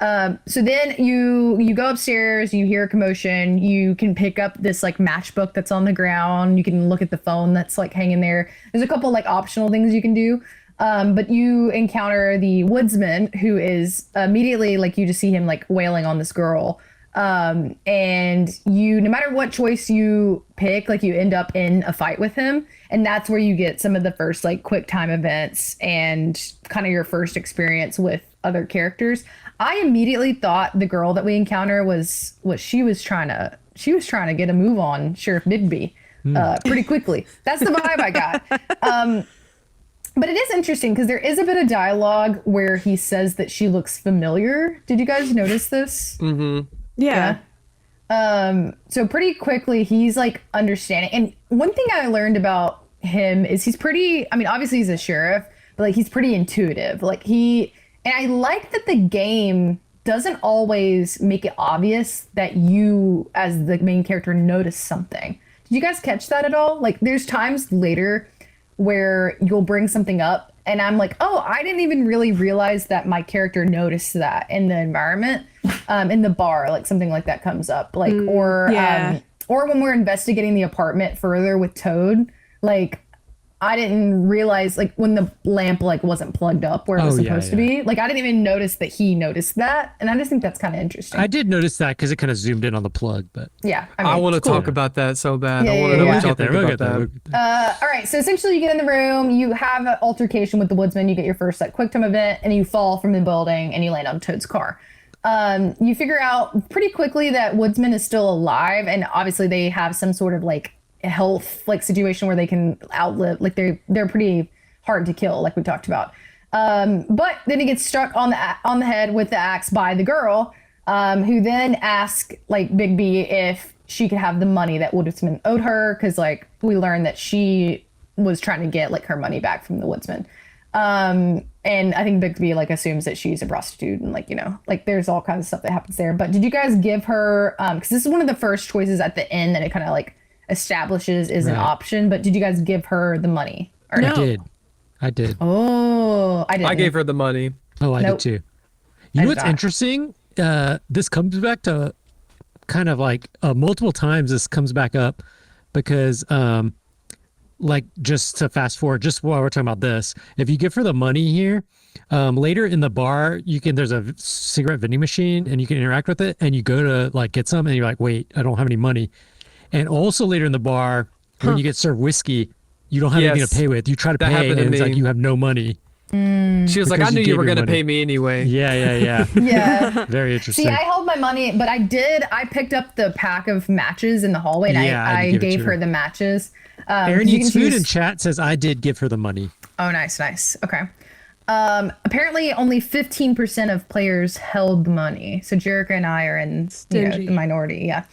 So then you go upstairs, you hear a commotion, you can pick up this like matchbook that's on the ground, you can look at the phone that's like hanging there. There's a couple like optional things you can do. But you encounter the woodsman, who is immediately like, you just see him like wailing on this girl. And you, no matter what choice you pick, like you end up in a fight with him. And that's where you get some of the first like quick time events and kind of your first experience with other characters. I immediately thought the girl that we encounter was she was trying to get a move on Sheriff Bigby pretty quickly. That's the vibe I got. But it is interesting because there is a bit of dialogue where he says that she looks familiar. Did you guys notice this? Mm-hmm. Yeah. So pretty quickly he's like understanding. And one thing I learned about him is he's pretty, I mean, obviously he's a sheriff, but like he's pretty intuitive. And I like that the game doesn't always make it obvious that you as the main character notice something. Did you guys catch that at all? Like there's times later where you'll bring something up and I'm like, oh, I didn't even really realize that my character noticed that in the environment, in the bar, like something like that comes up, like, or when we're investigating the apartment further with Toad, like I didn't realize like when the lamp like wasn't plugged up where it was supposed to be, like I didn't even notice that he noticed that. And I just think that's kind of interesting. I did notice that because it kind of zoomed in on the plug, but yeah, I want to talk about that so bad. I want to know what y'all think about that. All right, so essentially you get in the room, you have an altercation with the woodsman, you get your first like quick time event, and you fall from the building and you land on Toad's car. You figure out pretty quickly that woodsman is still alive, and obviously they have some sort of like health like situation where they can outlive, like they're pretty hard to kill, like we talked about. But then he gets struck on the head with the axe by the girl, who then asks like Big B if she could have the money that woodsman owed her, because like we learned that she was trying to get like her money back from the woodsman. And I think Big B like assumes that she's a prostitute, and like, you know, like there's all kinds of stuff that happens there. But did you guys give her, because this is one of the first choices at the end that it kind of like establishes is an option, but did you guys give her the money? Or no. I did. Oh, I did. I gave her the money. Oh, I did too. You know what's interesting? This comes back to kind of like multiple times this comes back up because like just to fast forward, just while we're talking about this, if you give her the money here, later in the bar, there's a cigarette vending machine and you can interact with it, and you go to like get some and you're like, wait, I don't have any money. And also later in the bar, when you get served whiskey, you don't have anything to pay with. You try to pay and it's like you have no money. She was like, I knew you were going to pay me anyway. Yeah. Yeah. Very interesting. See, I held my money, but I picked up the pack of matches in the hallway, and I gave her the matches. Aaron Eats Food in chat says I did give her the money. Oh, nice. Okay. Apparently only 15% of players held the money. So Jerica and I are in the minority. Yeah.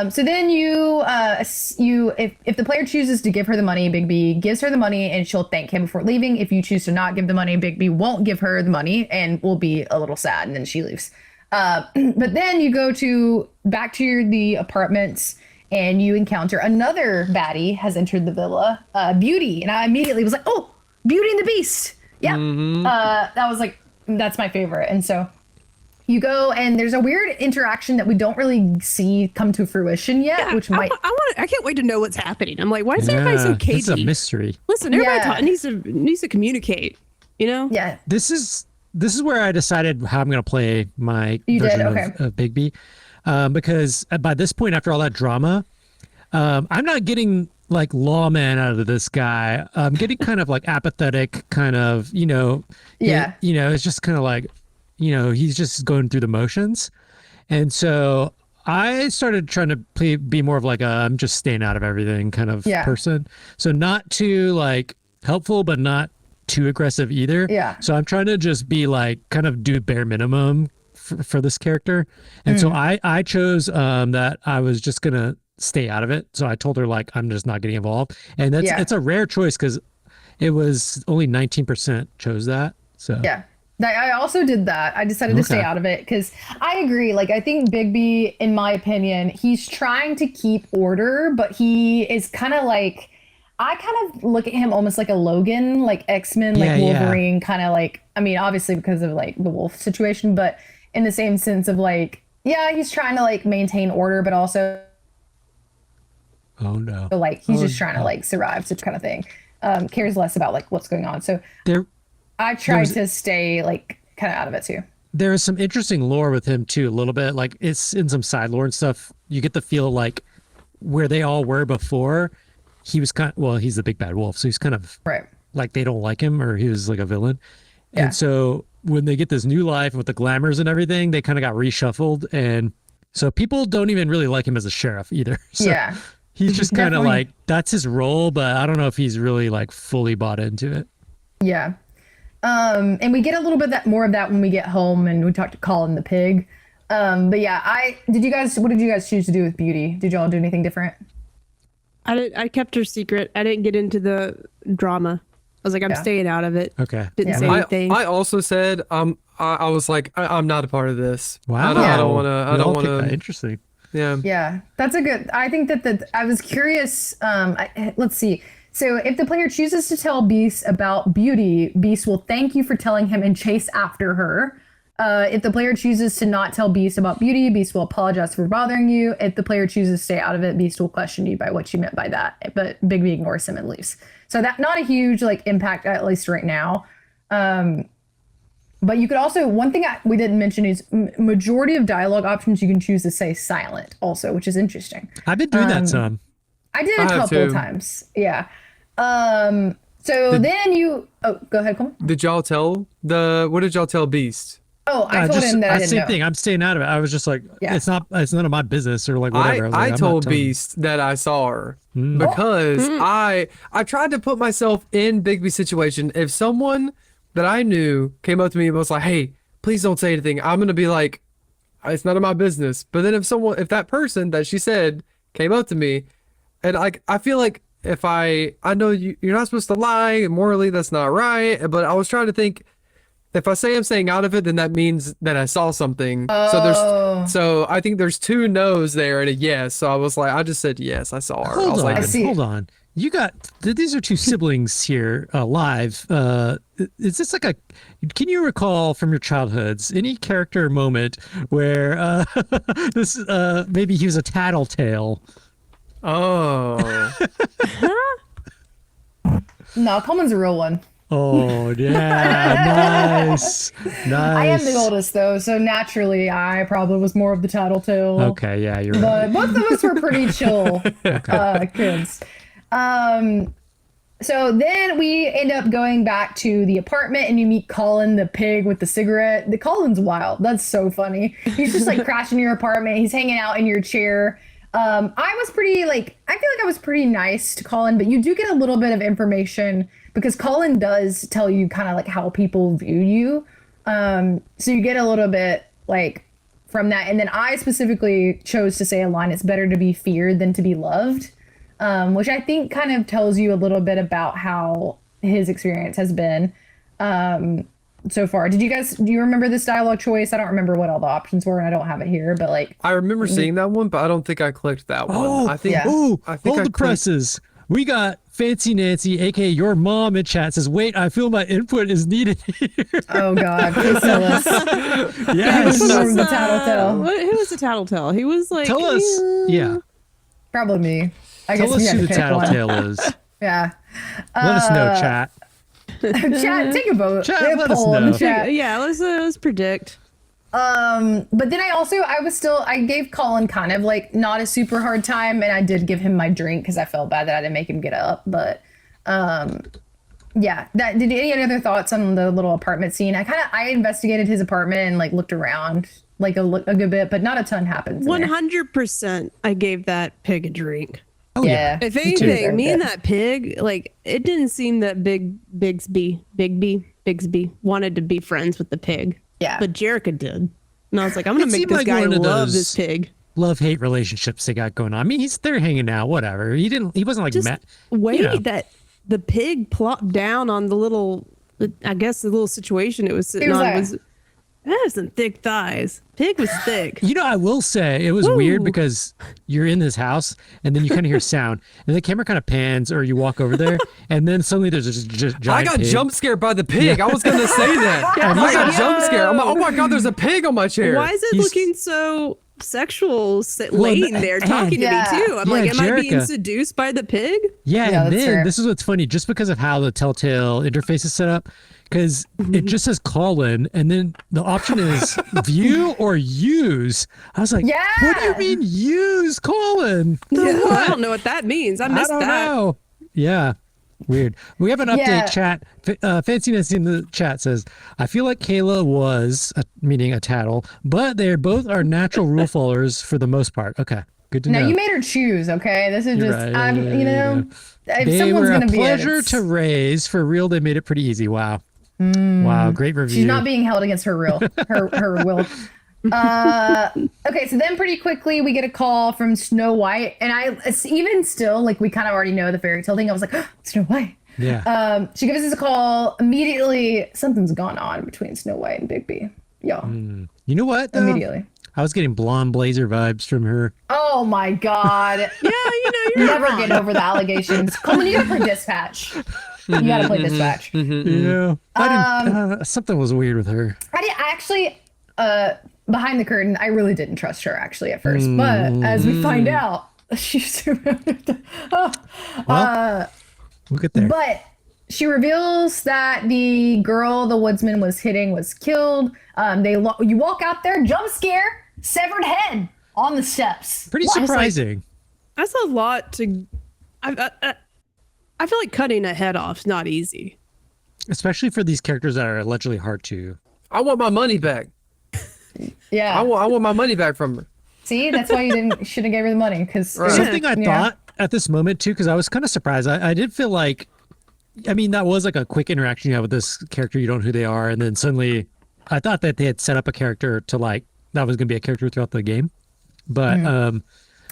So then if the player chooses to give her the money, Big B gives her the money and she'll thank him before leaving. If you choose to not give the money, Big B won't give her the money and will be a little sad, and then she leaves. But then you go back to the apartments, and you encounter another baddie has entered the villa, Beauty. And I immediately was like, oh, Beauty and the Beast. Yeah. That was like, that's my favorite. And so you go and there's a weird interaction that we don't really see come to fruition yet, Yeah, which might. I can't wait to know what's happening. I'm like, why is everybody so cagey? It's a mystery. Listen, everybody needs to communicate. You know? Yeah. This is where I decided how I'm going to play my version of Bigby. Because by this point, after all that drama, I'm not getting like lawman out of this guy. I'm getting kind of like apathetic, kind of, it's just kind of like, he's just going through the motions. And so I started trying to be more of like I'm just staying out of everything kind of person. So not too like helpful, but not too aggressive either. Yeah. So I'm trying to just be like kind of do bare minimum for this character. And so I chose that I was just going to stay out of it. So I told her like, I'm just not getting involved. And it's a rare choice because it was only 19% chose that. So yeah. I also did that. I decided to stay out of it because I agree. Like, I think Bigby, in my opinion, he's trying to keep order, but he is kind of like, I kind of look at him almost like a Logan, like X-Men, like Wolverine, kind of like, I mean, obviously because of like the wolf situation, but in the same sense of like, yeah, he's trying to like maintain order, but also like he's just trying to like survive, such kind of thing. Cares less about like what's going on. So I tried to stay like kind of out of it too. There is some interesting lore with him too, a little bit. Like it's in some side lore and stuff. You get the feel like where they all were before, he was he's the big bad wolf. So he's kind of like they don't like him, or he was like a villain. Yeah. And so when they get this new life with the glamours and everything, they kind of got reshuffled. And so people don't even really like him as a sheriff either. So he's just kind of like, that's his role, but I don't know if he's really like fully bought into it. Yeah. And we get a little bit more of that when we get home and we talk to Colin the pig. But yeah, what did you guys choose to do with Beauty? Did y'all do anything different? I kept her secret. I didn't get into the drama. I was like, I'm staying out of it. Okay. Didn't say anything. I also said, I was like, I'm not a part of this. Wow. I don't want to. Interesting. Yeah. Yeah. That's I think that I was curious. Let's see. So if the player chooses to tell Beast about Beauty, Beast will thank you for telling him and chase after her. If the player chooses to not tell Beast about Beauty, Beast will apologize for bothering you. If the player chooses to stay out of it, Beast will question you by what you meant by that. But Bigby ignores him and leaves. So that not a huge like impact, at least right now. But you could also, one thing we didn't mention is majority of dialogue options you can choose to say silent also, which is interesting. I've been doing that some. I did a couple of times. Yeah. So then you, go ahead, Coleman. What did y'all tell Beast? Oh, I told him that I didn't know. Same thing. I'm staying out of it. I was just like, it's none of my business or like whatever. I told Beast that I saw her because I tried to put myself in Bigby's situation. If someone that I knew came up to me and was like, hey, please don't say anything, I'm going to be like, it's none of my business. But then if that person that she said came up to me, and I feel like if I know you're not supposed to lie, morally that's not right, but I was trying to think, if I say I'm staying out of it, then that means that I saw something. So I think there's two no's there and a yes. So I was like, I just said yes, I saw her. Hold on. You got these are two siblings here live. Is this like can you recall from your childhoods any character moment where this maybe he was a tattletale? Oh. No, Coleman's a real one. Oh yeah, nice. I am the oldest though, so naturally I probably was more of the tattletale. Okay, yeah, you're right. But both of us were pretty chill kids. So then we end up going back to the apartment and you meet Colin the pig with the cigarette. The Colin's wild. That's so funny. He's just like crashing your apartment. He's hanging out in your chair. I feel like I was pretty nice to Colin, but you do get a little bit of information because Colin does tell you kind of like how people view you. So you get a little bit like from that. And then I specifically chose to say a line, it's better to be feared than to be loved, which I think kind of tells you a little bit about how his experience has been. so far. Do you remember this dialogue choice? I don't remember what all the options were, and I don't have it here, but like I remember seeing that one, but I don't think I clicked that one. Oh, I think yeah. Ooh, I think hold I the clicked- presses. We got Fancy Nancy, aka your mom, in chat says, "Wait, I feel my input is needed here." oh god, please tell us. Yes. Who was the tattletale? Who was the tattletale? He was like, Tell us. Yeah. Probably me. I Tell guess us we had who to the pick one. tattletale is. Yeah. Let us know, chat. Chat, take a vote. Chat, Take a let us poll in know. the chat. yeah, let's predict. But then I gave Colin kind of like not a super hard time, and I did give him my drink because I felt bad that I didn't make him get up. But yeah, did any other thoughts on the little apartment scene? I investigated his apartment and like looked around like a good bit, but not a ton happens. 100%. I gave that pig a drink. Oh yeah. If too. anything, me and that pig, like, it didn't seem that Bigsby wanted to be friends with the pig. Yeah. But Jerica did. And I was like, I'm going It to make seemed this like guy one of love those- this pig. Love-hate relationships they got going on. I mean, they're hanging out, whatever. He wasn't like Just mad. way you know. that the pig plopped down on the little, I guess the little situation it was sitting It was on like- was, that has some thick thighs. Pig was thick. You know, I will say it was Woo. weird because you're in this house and then you kind of hear sound and the camera kind of pans or you walk over there and then suddenly there's just I giant got pig. jump scared by the pig. I was gonna say that. I got jump scared. I'm like, oh my god, there's a pig on my chair. Why is it He's- looking so sexual laying there talking to Yeah. me too? I'm Yeah, like, am I being Jerica. seduced by the pig? Yeah, Yeah, and that's then fair. this is what's funny, just because of how the Telltale interface is set up, because it just says call in, and then the option is view or use. I was like, Yeah. what do you mean use call in? I don't know what that means. I I missed don't that. know. Yeah. Weird. We have an update Yeah. chat. Fanciness in the chat says, I feel like Kayla was, meaning a tattle, but they both are natural rule followers for the most part. Okay. Good to No, know. you made her choose. Okay, this is You're just right. if They someone's were a gonna be pleasure to raise. For real, they made it pretty easy. Wow. Wow. Great review. She's not being held against her her will. Okay, so then pretty quickly we get a call from Snow White, and it's even still like we kind of already know the fairy tale thing. I was like, Snow White. Yeah. She gives us a call immediately. Something's gone on between Snow White and Bigby. Y'all, You know what? Though? immediately. I was getting blonde blazer vibes from her. Oh my god. Yeah, you know, you're Never get over the allegations. Coleman, you gotta play Dispatch. You gotta play Dispatch. Yeah. I didn't, something was weird with her. I actually, behind the curtain, I really didn't trust her actually at first, but as we find out, she's We'll get there. But she reveals that the girl the woodsman was hitting was killed. You walk out there, jump scare, severed head on the steps. Pretty surprising. that's a lot to. I feel like cutting a head off is not easy. Especially for these characters that are allegedly hard to. I want my money back. Yeah. I want my money back from her. See, that's why you should have gave her the money because Right. Something I Yeah. thought at this moment too, because I was kind of surprised. I did feel like, I mean, that was like a quick interaction you have with this character. You don't know who they are, and then suddenly, I thought that they had set up a character to like that was going to be a character throughout the game. But I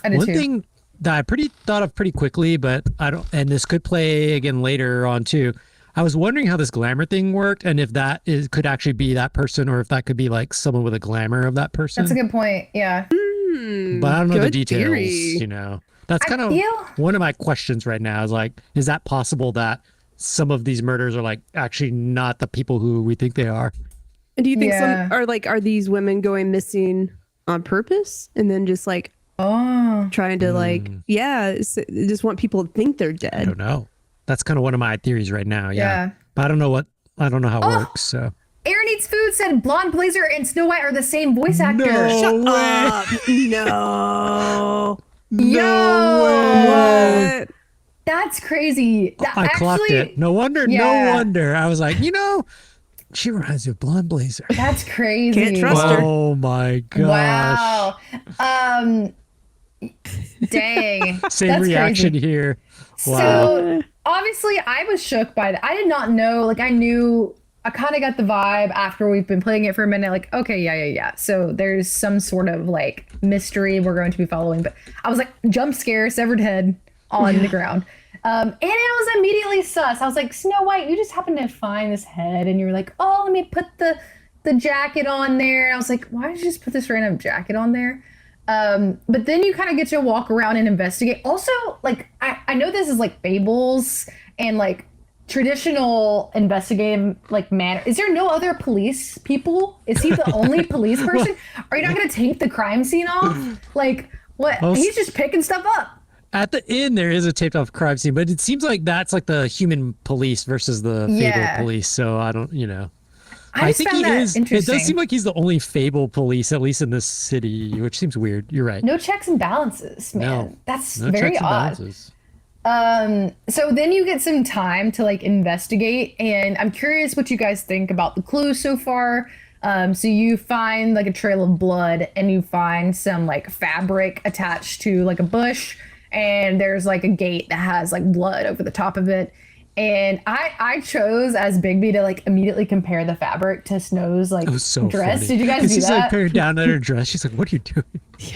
did one too. thing that I thought of pretty quickly, but I don't, and this could play again later on too. I was wondering how this glamour thing worked, and if could actually be that person, or if that could be like someone with a glamour of that person. That's a good point. Yeah. But I don't know the Good details. theory. You know, that's I kind of feel- one of my questions right now. Is like, is that possible that some of these murders are like actually not the people who we think they are? And do you think Yeah. are these women going missing on purpose and then just like Oh. trying to just want people to think they're I dead? don't know. That's kind of one of my theories right now. Yeah, Yeah. but I don't know how it works. So Aaron Eats Food said Blonde Blazer and Snow White are the same voice actor. No. Yo, What? that's crazy. I clocked it. No wonder. Yeah. No wonder. I was like, she reminds me of Blonde Blazer. That's crazy. Can't trust her. Oh my gosh. Wow. Dang. Same That's reaction crazy. here. Wow. So obviously I was shook by that. I did not know, like I kind of got the vibe after we've been playing it for a minute, like, okay, yeah. So there's some sort of like mystery we're going to be following. But I was like, jump scare, severed head on the ground. And it was immediately sus. I was like, Snow White, you just happened to find this head, and you were like, oh, let me put the jacket on there. I was like, why did you just put this random jacket on there? But then you kind of get to walk around and investigate. Also, like, I know this is like fables and like traditional investigative like manner. Is there no other police people? Is he the only police person? Are you not going to take the crime scene off? Like, what? He's just picking stuff up. At the end, there is a taped off crime scene, but it seems like that's like the human police versus the fable police. So I don't, I think he is. It does seem like he's the only fable police, at least in this city, which seems weird. You're right. No checks and balances, man. No, that's no very checks and odd. Balances. So then you get some time to like investigate, and I'm curious what you guys think about the clues so far. So you find like a trail of blood, and you find some like fabric attached to like a bush, and there's like a gate that has like blood over the top of it. And I chose as Bigby to like immediately compare the fabric to Snow's like dress. Funny. Did you guys do she's that? Like pared down at her dress. She's like, "What are you doing?"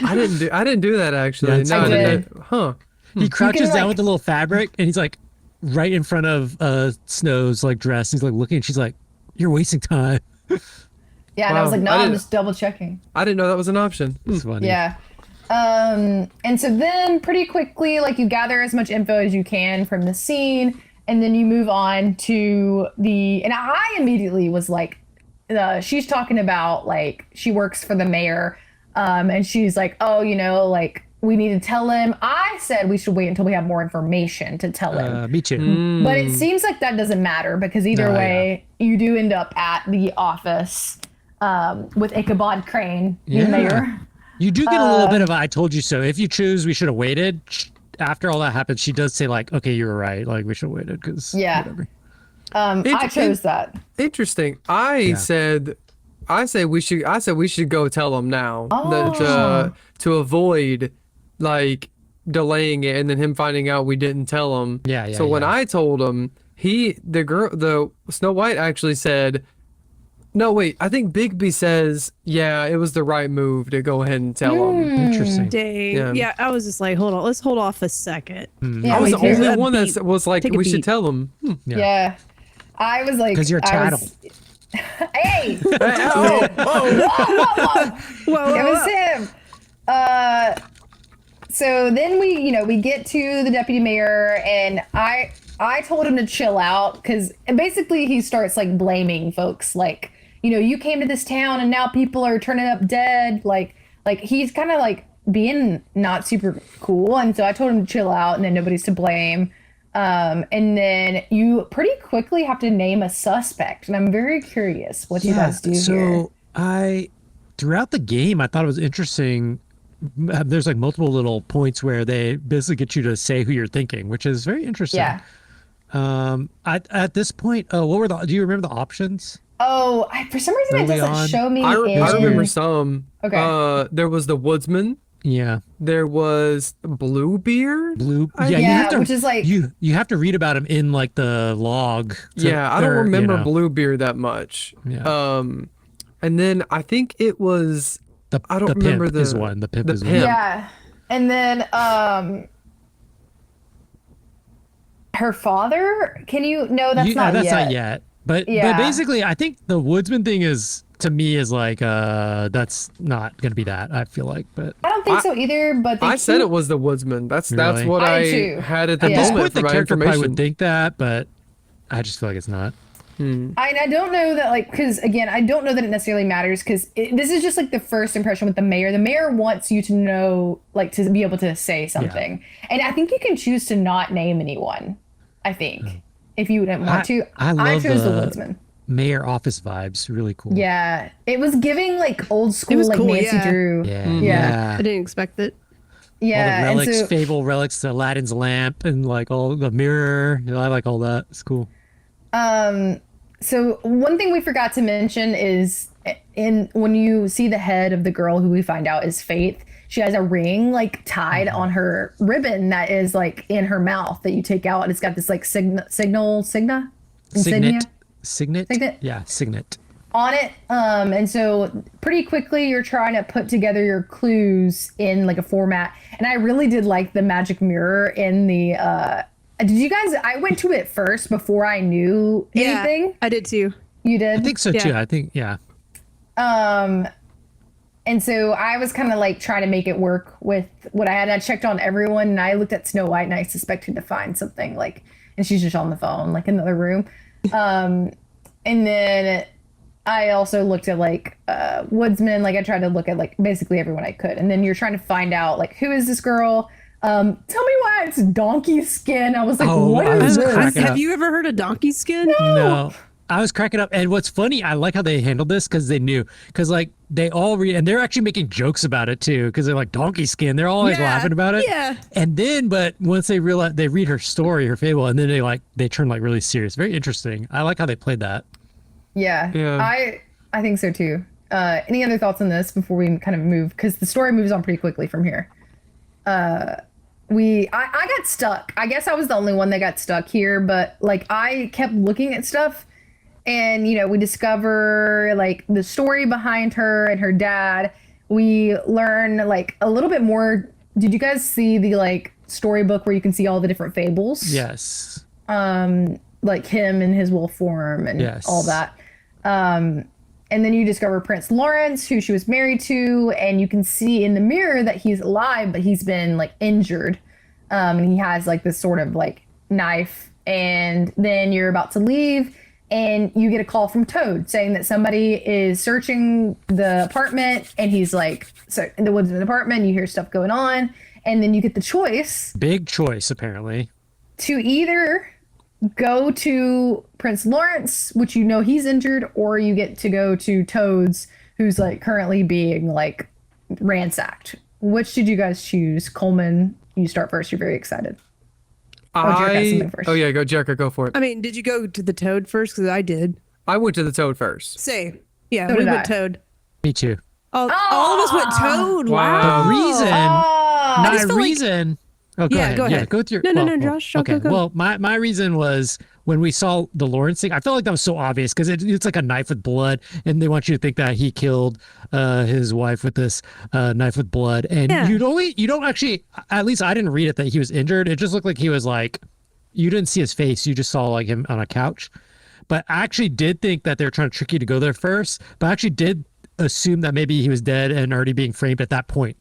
I didn't do that actually. Yeah, no, I did. Huh. He crouches down like, with the little fabric, and he's like right in front of Snow's like dress. He's like looking, and she's like, "You're wasting time." Yeah, and I was like, "No, I'm just double checking." I didn't know that was an option. It's funny. Yeah. And so then pretty quickly, like you gather as much info as you can from the scene, and then you move on to and I immediately was like, she's talking about like, she works for the mayor. And she's like, oh, like we need to tell him. I said we should wait until we have more information to tell him. Me too. But it seems like that doesn't matter because either way, you do end up at the office with Ichabod Crane, the mayor. You do get a little bit of a, I told you so. If you choose, we should have waited. After all that happens, she does say like, okay, you were right. Like we should have waited because whatever. I chose that. Interesting. I said we should go tell him now to avoid like delaying it and then him finding out we didn't tell him. So when I told him, the Snow White actually said, no, wait, I think Bigby says, yeah, it was the right move to go ahead and tell him. Interesting. Dang. Yeah, I was just like, hold on, let's hold off a second. Yeah, I was the only one that was like, we should tell him. Yeah. I was like, because you're a tattle. Hey! Whoa. It was him. So then we get to the deputy mayor, and I told him to chill out because basically he starts like blaming folks like, you came to this town and now people are turning up dead. Like he's kind of like being not super cool. And so I told him to chill out and then nobody's to blame. And then you pretty quickly have to name a suspect. And I'm very curious what you guys do here. So throughout the game, I thought it was interesting. There's like multiple little points where they basically get you to say who you're thinking, which is very interesting. Yeah. At this point, do you remember the options? Oh, for some reason it doesn't show me. I remember some. Okay. There was the woodsman. Yeah. There was Bluebeard. You have to, which is like you have to read about him in like the log. I don't remember Bluebeard that much. Yeah. And then I think it was I don't remember pimp is one. The pimp is one. Yeah. And then her father? Can you no, that's not that's yet. not yet. But basically I think the woodsman thing is to me is like that's not gonna be that, I feel like. But I don't think so either, but I said it was the woodsman. That's what I had at the at this moment point for the my character probably information. would think that, but I just feel like it's not. I don't know that, like, because again, I don't know that it necessarily matters because this is just like the first impression with the mayor. The mayor wants you to know, like, to be able to say something. And I think you can choose to not name anyone, I think, if you wouldn't want to. I chose the woodsman. Mayor office vibes, really cool. Yeah. It was giving like old school, like cool, Nancy Drew. Yeah. I didn't expect it. Yeah. All the relics, fable relics, Aladdin's lamp, and like all the mirror. I like all that. It's cool. So one thing we forgot to mention is when you see the head of the girl who we find out is Faith, she has a ring like tied on her ribbon that is like in her mouth that you take out, and it's got this like insignia? Signet? Yeah, signet. On it. And so pretty quickly you're trying to put together your clues in like a format. And I really did like the magic mirror in the Did you guys? I went to it first before I knew anything. I did too. You did? I think so too. I think, yeah. And so I was kind of like trying to make it work with what I had. I checked on everyone, and I looked at Snow White, and I suspected to find something like, and she's just on the phone, like in the other room. And then I also looked at like Woodsman. Like I tried to look at like basically everyone I could. And then you're trying to find out like, who is this girl? Tell me why it's donkey skin. I was like, what is this? Have you ever heard of donkey skin? No. I was cracking up. And what's funny, I like how they handled this because they knew. Because, like, they all read, and they're actually making jokes about it, too. Because they're like, donkey skin. They're all, like, laughing about it. Yeah. And then, but once they realize, they read her story, her fable, and then they turn, like, really serious. Very interesting. I like how they played that. Yeah. I think so, too. Any other thoughts on this before we kind of move? Because the story moves on pretty quickly from here. I got stuck. I guess I was the only one that got stuck here, but, like, I kept looking at stuff. And, you know, we discover, like, the story behind her and her dad. We learn, like, a little bit more. Did you guys see the, like, storybook where you can see all the different fables? Yes. Like him in his wolf form and all that. And then you discover Prince Lawrence, who she was married to. And you can see in the mirror that he's alive, but he's been, like, injured. And he has, like, this sort of, like, knife. And then you're about to leave. And you get a call from Toad saying that somebody is searching the apartment, and he's like, so in the woods of the apartment, you hear stuff going on, and then you get the choice. Big choice, apparently. To either go to Prince Lawrence, which you know he's injured, or you get to go to Toad's, who's like currently being like ransacked. Which did you guys choose? Coleman, you start first. You're very excited. Oh yeah, go Jericho, go for it. I mean, did you go to the Toad first? Because I did. I went to the Toad first. Same. Yeah, So we did went I. Toad. Me too. All of us went Toad. Wow. The reason, I just my felt like- reason. Oh, go Yeah, ahead. go Yeah, ahead. go with your. No, Josh, Okay. go. Well, my reason was when we saw the Lawrence thing. I felt like that was so obvious because it's like a knife with blood, and they want you to think that he killed his wife with this knife with blood. And you don't actually. At least I didn't read it that he was injured. It just looked like he was like. You didn't see his face. You just saw like him on a couch. But I actually did think that they were trying to trick you to go there first. But I actually did assume that maybe he was dead and already being framed at that point.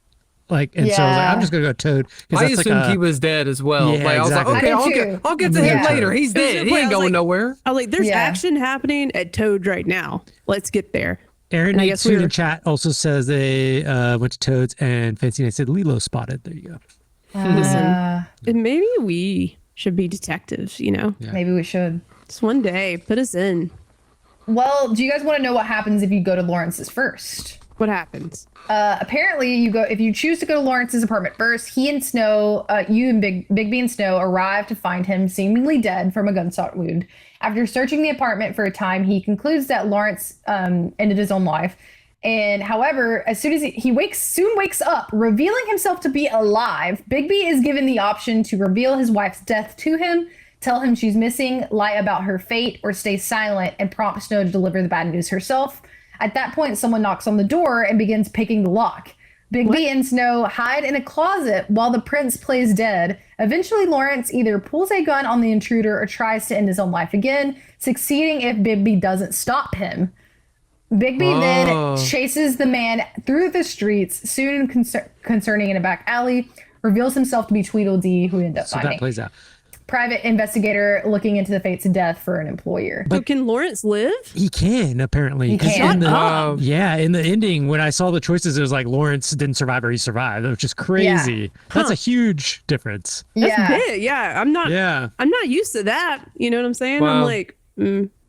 Like, and so I was like, I'm just gonna go Toad. I assumed he was dead as well. Yeah, like, I was exactly. like, okay, I did I'll get to him Yeah. later. He's dead. He I ain't was going like- nowhere. I was like, there's Yeah. action happening at Toad right now. Let's get there. Aaron And I Nate guess we Suit were- in chat also says they went to Toad's and Fancy Nate said Lilo spotted. There you go. Listen, maybe we should be detectives, you know? Maybe we should. Just one day, put us in. Well, do you guys want to know what happens if you go to Lawrence's first? What happens? Apparently, if you choose to go to Lawrence's apartment first, he and Snow, you and Bigby and Snow arrive to find him seemingly dead from a gunshot wound. After searching the apartment for a time, he concludes that Lawrence ended his own life. And however, as soon as he wakes up, revealing himself to be alive, Bigby is given the option to reveal his wife's death to him, tell him she's missing, lie about her fate, or stay silent and prompt Snow to deliver the bad news herself. At that point, someone knocks on the door and begins picking the lock. Bigby and Snow hide in a closet while the prince plays dead. Eventually, Lawrence either pulls a gun on the intruder or tries to end his own life again, succeeding if Bigby doesn't stop him. Bigby then chases the man through the streets, soon concerning in a back alley, reveals himself to be Tweedledee, who we end up So finding. that plays out. Private investigator looking into the fates of death for an employer. So can Lawrence live? He can apparently. He 'Cause can. in the- Shut up. Yeah, in the ending, when I saw the choices, it was like Lawrence didn't survive or he survived, which is crazy. That's a huge difference. That's Yeah. big. Yeah, I'm not used to that. You know what I'm saying? I'm Wow. like,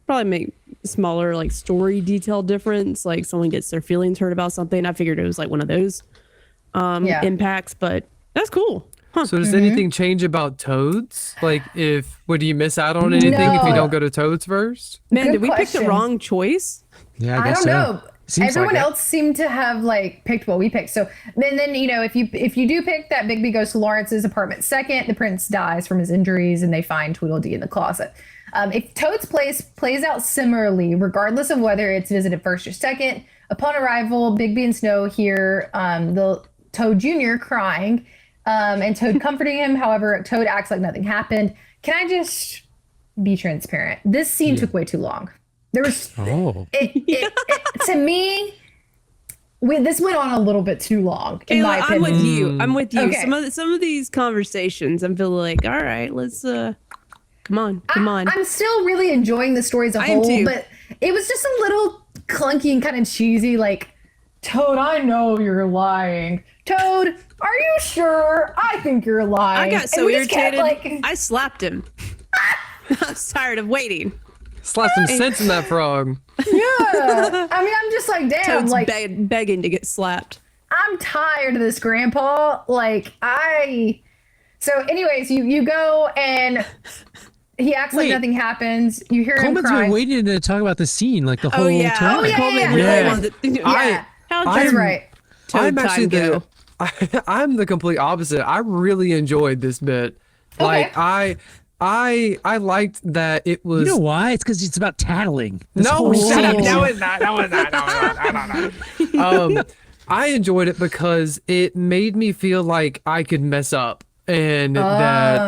probably make smaller like story detail difference. Like someone gets their feelings hurt about something. I figured it was like one of those impacts, but that's cool. Huh. So does anything change about Toads? Like, would you miss out on anything if you No. don't go to Toads first? Man, Good did we pick question. the wrong choice? Yeah, I I guess don't so. know. Seems Everyone like it. else seemed to have like picked what we picked. So then you know if you do pick that Bigby goes to Lawrence's apartment second, the prince dies from his injuries and they find Tweedledee in the closet. If Toad's plays out similarly, regardless of whether it's visited first or second, upon arrival, Bigby and Snow hear the Toad Jr. crying and Toad comforting him. However, Toad acts like nothing happened. can I just be transparent? This scene took way too long. There was to me. This went on a little bit too long. In my I'm opinion. with you. I'm with you. Okay. Some of these conversations, I'm feeling like, all right, let's come on. I'm still really enjoying the story as a whole, too. but it was just a little clunky and kind of cheesy. Like, Toad, I know you're lying. Toad, are you sure? I think you're lying. I got so And we just kept, irritated. I slapped him. I was tired of waiting. Slap some sense in that frog. Yeah. I mean, I'm just like, damn, Toad's like begging to get slapped. I'm tired of this, Grandpa. So anyways, you go and he acts like Wait. nothing happens. You hear him Coleman's crying. been waiting to talk about the scene like the whole time. Oh, yeah, Coleman yeah. really Yeah. wanted to, Yeah. How That's did right. Toad I'm actually time go? I'm the complete opposite. I really enjoyed this bit. Like I liked that it was. You know why? It's because it's about tattling. This No, whole shut up. scene- No, it's not. No, it's not. No, it's not. I enjoyed it because it made me feel like I could mess up and that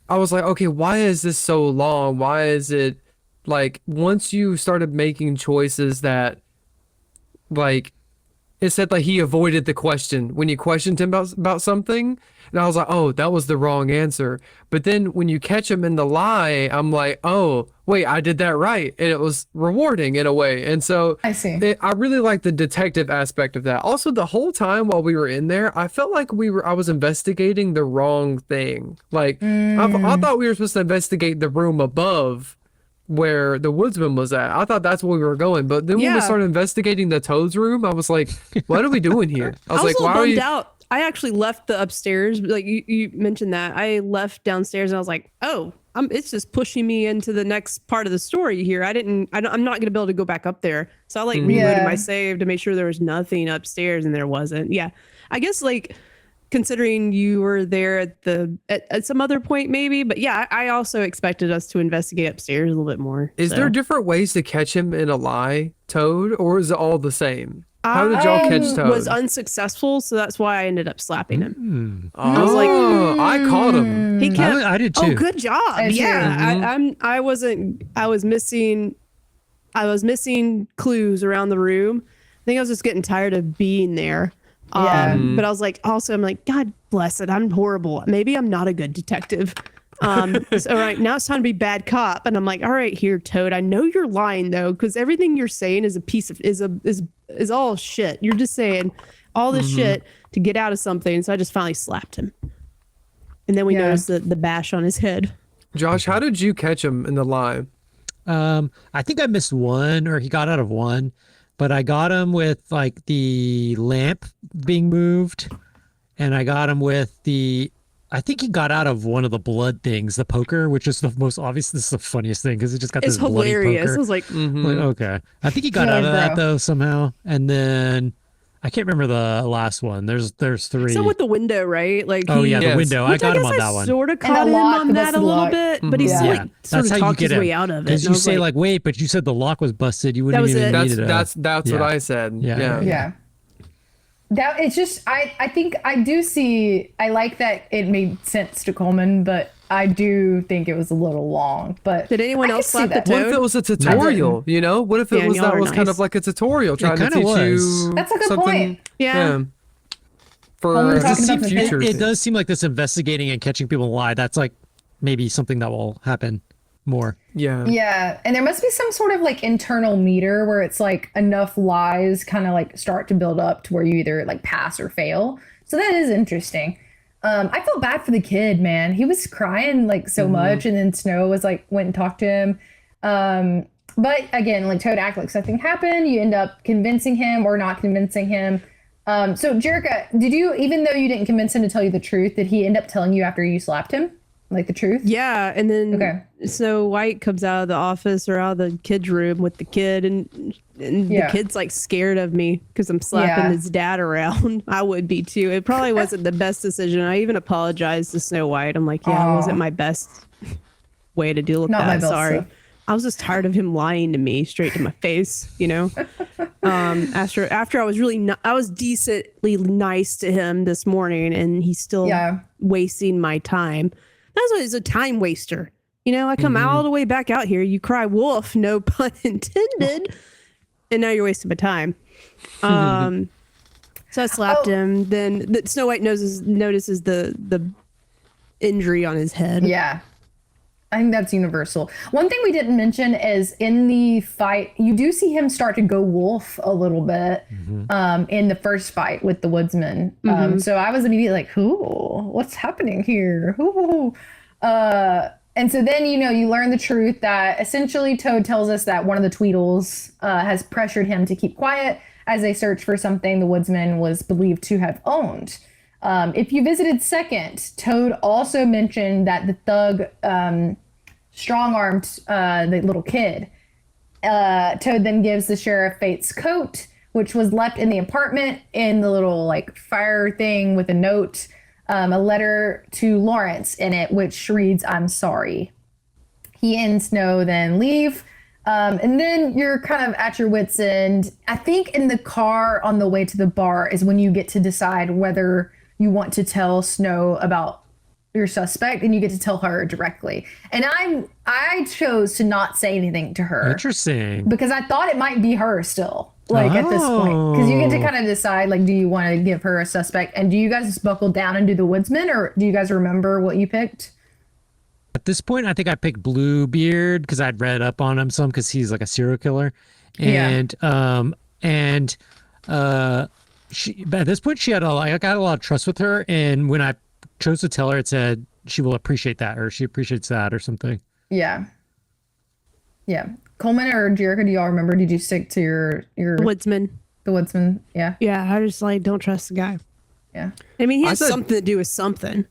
I was like, okay, why is this so long? Why is it like once you started making choices that like it said like he avoided the question when you questioned him about something, and I was like, oh, that was the wrong answer. But then when you catch him in the lie, I'm like, oh wait, I did that right, and it was rewarding in a way. And so I see. I really like the detective aspect of that. Also, the whole time while we were in there, I felt like I was investigating the wrong thing. Like I thought we were supposed to investigate the room above where the woodsman was at. I thought that's where we were going, but then when we Yeah. started investigating the Toad's room, I was like, what are we doing here? I was I was like, a why little are bummed you out. I actually left the upstairs. Like you mentioned that. I left downstairs and I was like, oh, it's just pushing me into the next part of the story here. I'm not going to be able to go back up there. So I like reloaded my save to make sure there was nothing upstairs, and there wasn't. Yeah. I guess like considering you were there at some other point maybe, but yeah, I also expected us to investigate upstairs a little bit more. Is so. there different ways to catch him in a lie, Toad, or is it all the same? How did y'all catch Toad? Was unsuccessful, so that's why I ended up slapping him. I was like, I caught him. He kept. I did too. Oh, good job! I was missing clues around the room. I think I was just getting tired of being there. But I was like, also, I'm like, God bless it. I'm horrible. Maybe I'm not a good detective. So right now it's time to be bad cop, and I'm like, all right, here, Toad. I know you're lying though, because everything you're saying is is all shit. You're just saying all this shit to get out of something. So I just finally slapped him, and then we noticed the bash on his head. Josh, how did you catch him in the lie? I think I missed one, or he got out of one, but I got him with like the lamp being moved, and I got him with I think he got out of one of the blood things, the poker, which is the most obvious. This is the funniest thing because he just got It's this bloody hilarious. poker. I was like, Like, okay. I think he got out of that though somehow, and then I can't remember the last one. There's three. so with the window, right? Like, Oh yeah, the Yes. window. I which got him guess on I that one. sort of And caught the him lock, on the that busted a little lock. bit, but he's Yeah. like Yeah, sort that's of how you talked his get him. way out of it. Because And I you was say like, wait, but you said the lock was busted. You wouldn't That was even it. need it. That's what I said. Yeah. Yeah. That it's just I think I do see I like that it made sense to Coleman, but I do think it was a little long. But Did anyone I else could see slap the that. What if Toad? it was a tutorial? You know, what if it Yeah, was y'all that are was kind nice. of like a tutorial trying to kinda teach was. you That's a good something? point. Yeah. For Coleman talking the about the future. It does seem like this investigating and catching people lie. That's like maybe something that will happen more. Yeah. Yeah, and there must be some sort of like internal meter where it's like enough lies kind of like start to build up to where you either like pass or fail. So that is interesting. I felt bad for the kid, man. He was crying like so much, and then Snow was like went and talked to him. But again, like Toad acted like something happened. You end up convincing him or not convincing him. So Jerica, did you, even though you didn't convince him to tell you the truth, did he end up telling you after you slapped him? Like the truth? Yeah, and then Okay. Snow White comes out of the office or out of the kid's room with the kid, and the kid's like scared of me because I'm slapping his dad around. I would be too. It probably wasn't the best decision. I even apologized to Snow White. I'm like, yeah, it wasn't my best way to deal with Not my that. best Sorry. stuff. I was just tired of him lying to me straight to my face, you know. After I was I was decently nice to him this morning, and he's still wasting my time. That's why he's a time waster. You know, I come all the way back out here. You cry wolf, no pun intended, and now you're wasting my time. So I slapped him. Then Snow White notices the injury on his head. Yeah. I think that's universal. One thing we didn't mention is in the fight, you do see him start to go wolf a little bit in the first fight with the woodsman. So I was immediately like, what's happening here? And so then, you learn the truth that essentially Toad tells us that one of the Tweedles has pressured him to keep quiet as they search for something the woodsman was believed to have owned. If you visited second, Toad also mentioned that the thug strong-armed the little kid. Toad then gives the sheriff Fate's coat, which was left in the apartment in the little fire thing with a note, a letter to Lawrence in it, which reads, "I'm sorry." He and Snow then leave. And then you're kind of at your wit's end. I think in the car on the way to the bar is when you get to decide whether you want to tell Snow about your suspect, and you get to tell her directly. And I chose to not say anything to her. Interesting. Because I thought it might be her still, at this point. Because you get to kind of decide, do you want to give her a suspect? And do you guys just buckle down and do the woodsman, or do you guys remember what you picked? At this point, I think I picked Bluebeard because I'd read up on him some because he's like a serial killer. And she, at this point, she had I got a lot of trust with her, and when I chose to tell her, it said she will appreciate that, or she appreciates that, or something. Yeah. Coleman or Jericho, do y'all remember? Did you stick to your Woodsman? The woodsman, yeah. Yeah, I just don't trust the guy. Yeah. I mean, he has something to do with something.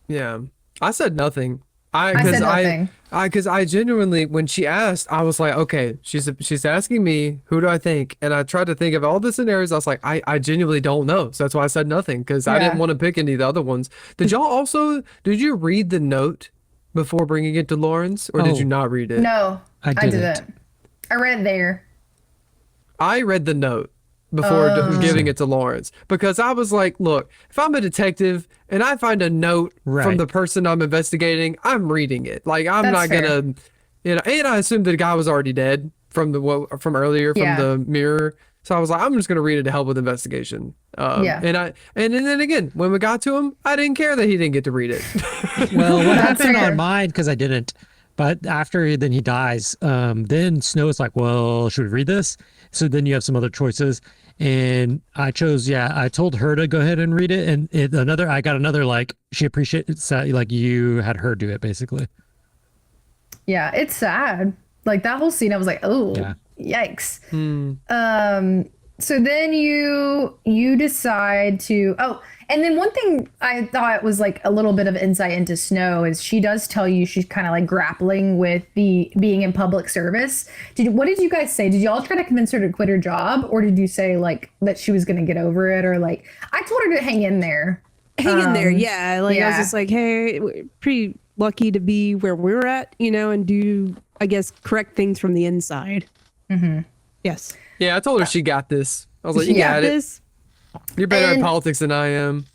Yeah, I said nothing. I said nothing. Because I genuinely, when she asked, I was like, okay, she's asking me, who do I think? And I tried to think of all the scenarios. I was like, I genuinely don't know. So that's why I said nothing, because I didn't want to pick any of the other ones. Did you read the note before bringing it to Lawrence, or did you not read it? No, I didn't. I read it there. I read the note before giving it to Lawrence, because I was like, look, if I'm a detective and I find a note from the person I'm investigating, I'm reading it. I'm not gonna, and I assumed the guy was already dead from earlier from the mirror. So I was like, I'm just gonna read it to help with investigation. And then again, when we got to him, I didn't care that he didn't get to read it. Well, what happened on mine, because I didn't, but after then he dies, then Snow is like, well, should we read this? So then you have some other choices. And I chose, I told her to go ahead and read it. And I got another, she appreciates that, you had her do it, basically. Yeah, it's sad. That whole scene, I was like, oh, yikes. So then you decide to, and then one thing I thought was a little bit of insight into Snow is she does tell you she's kind of grappling with the being in public service. What did you guys say? Did y'all try to convince her to quit her job, or did you say that she was going to get over it, or I told her to hang in there? Hang in there, yeah. I was just like, hey, we're pretty lucky to be where we're at, and do, I guess, correct things from the inside. Mm-hmm. Yes. Yeah, I told her she got this. I was like, you got this. You're better at politics than I am.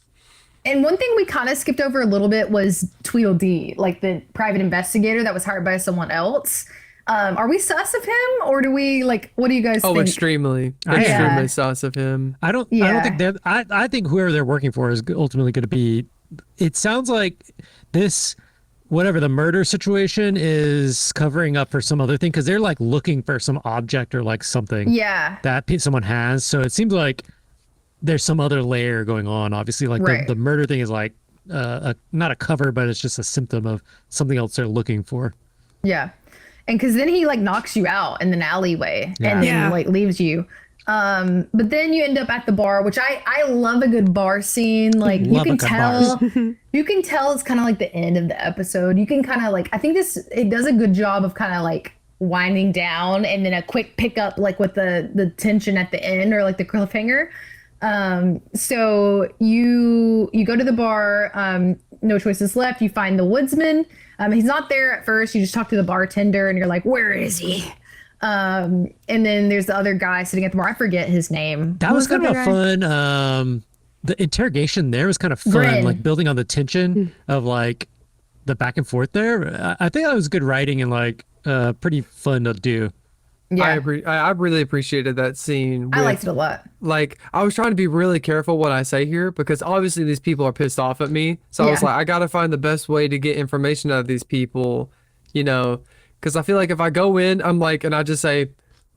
And one thing we kind of skipped over a little bit was Tweedledee, the private investigator that was hired by someone else. Are we sus of him, or do we what do you guys think? Oh, extremely sus of him. I don't think that. I think whoever they're working for is ultimately going to be. It sounds like this, whatever the murder situation is covering up for some other thing, because they're looking for some object or something that someone has. So it seems like there's some other layer going on. Obviously, the murder thing is not a cover, but it's just a symptom of something else they're looking for. Yeah. And because then he knocks you out in an alleyway and then leaves you. But then you end up at the bar, which I love a good bar scene. You can tell it's kind of the end of the episode. You can kind of I think it does a good job of kind of winding down, and then a quick pickup with the tension at the end, or the cliffhanger. So you go to the bar, no choices left. You find the woodsman. He's not there at first. You just talk to the bartender and you're like, where is he? And then there's the other guy sitting at the bar. I forget his name. That was kind of fun. The interrogation there was kind of fun, Grin. building on the tension of the back and forth there. I think that was good writing and like pretty fun to do. Yeah, I really appreciated that scene. I liked it a lot. Like, I was trying to be really careful what I say here because obviously these people are pissed off at me. So I was like, I got to find the best way to get information out of these people, you know, because I feel like if I go in, I'm like, and I just say,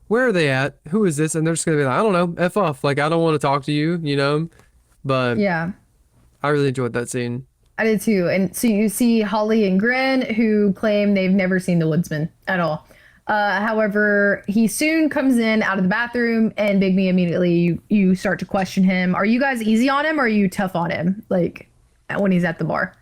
where are they at? Who is this? And they're just going to be like, I don't know, F off. Like, I don't want to talk to you, you know, but yeah, I really enjoyed that scene. I did too. And so you see Holly and Grin, who claim they've never seen the woodsman at all. However, he soon comes in out of the bathroom, and Bigby immediately you start to question him. Are you guys easy on him, or are you tough on him? Like when he's at the bar.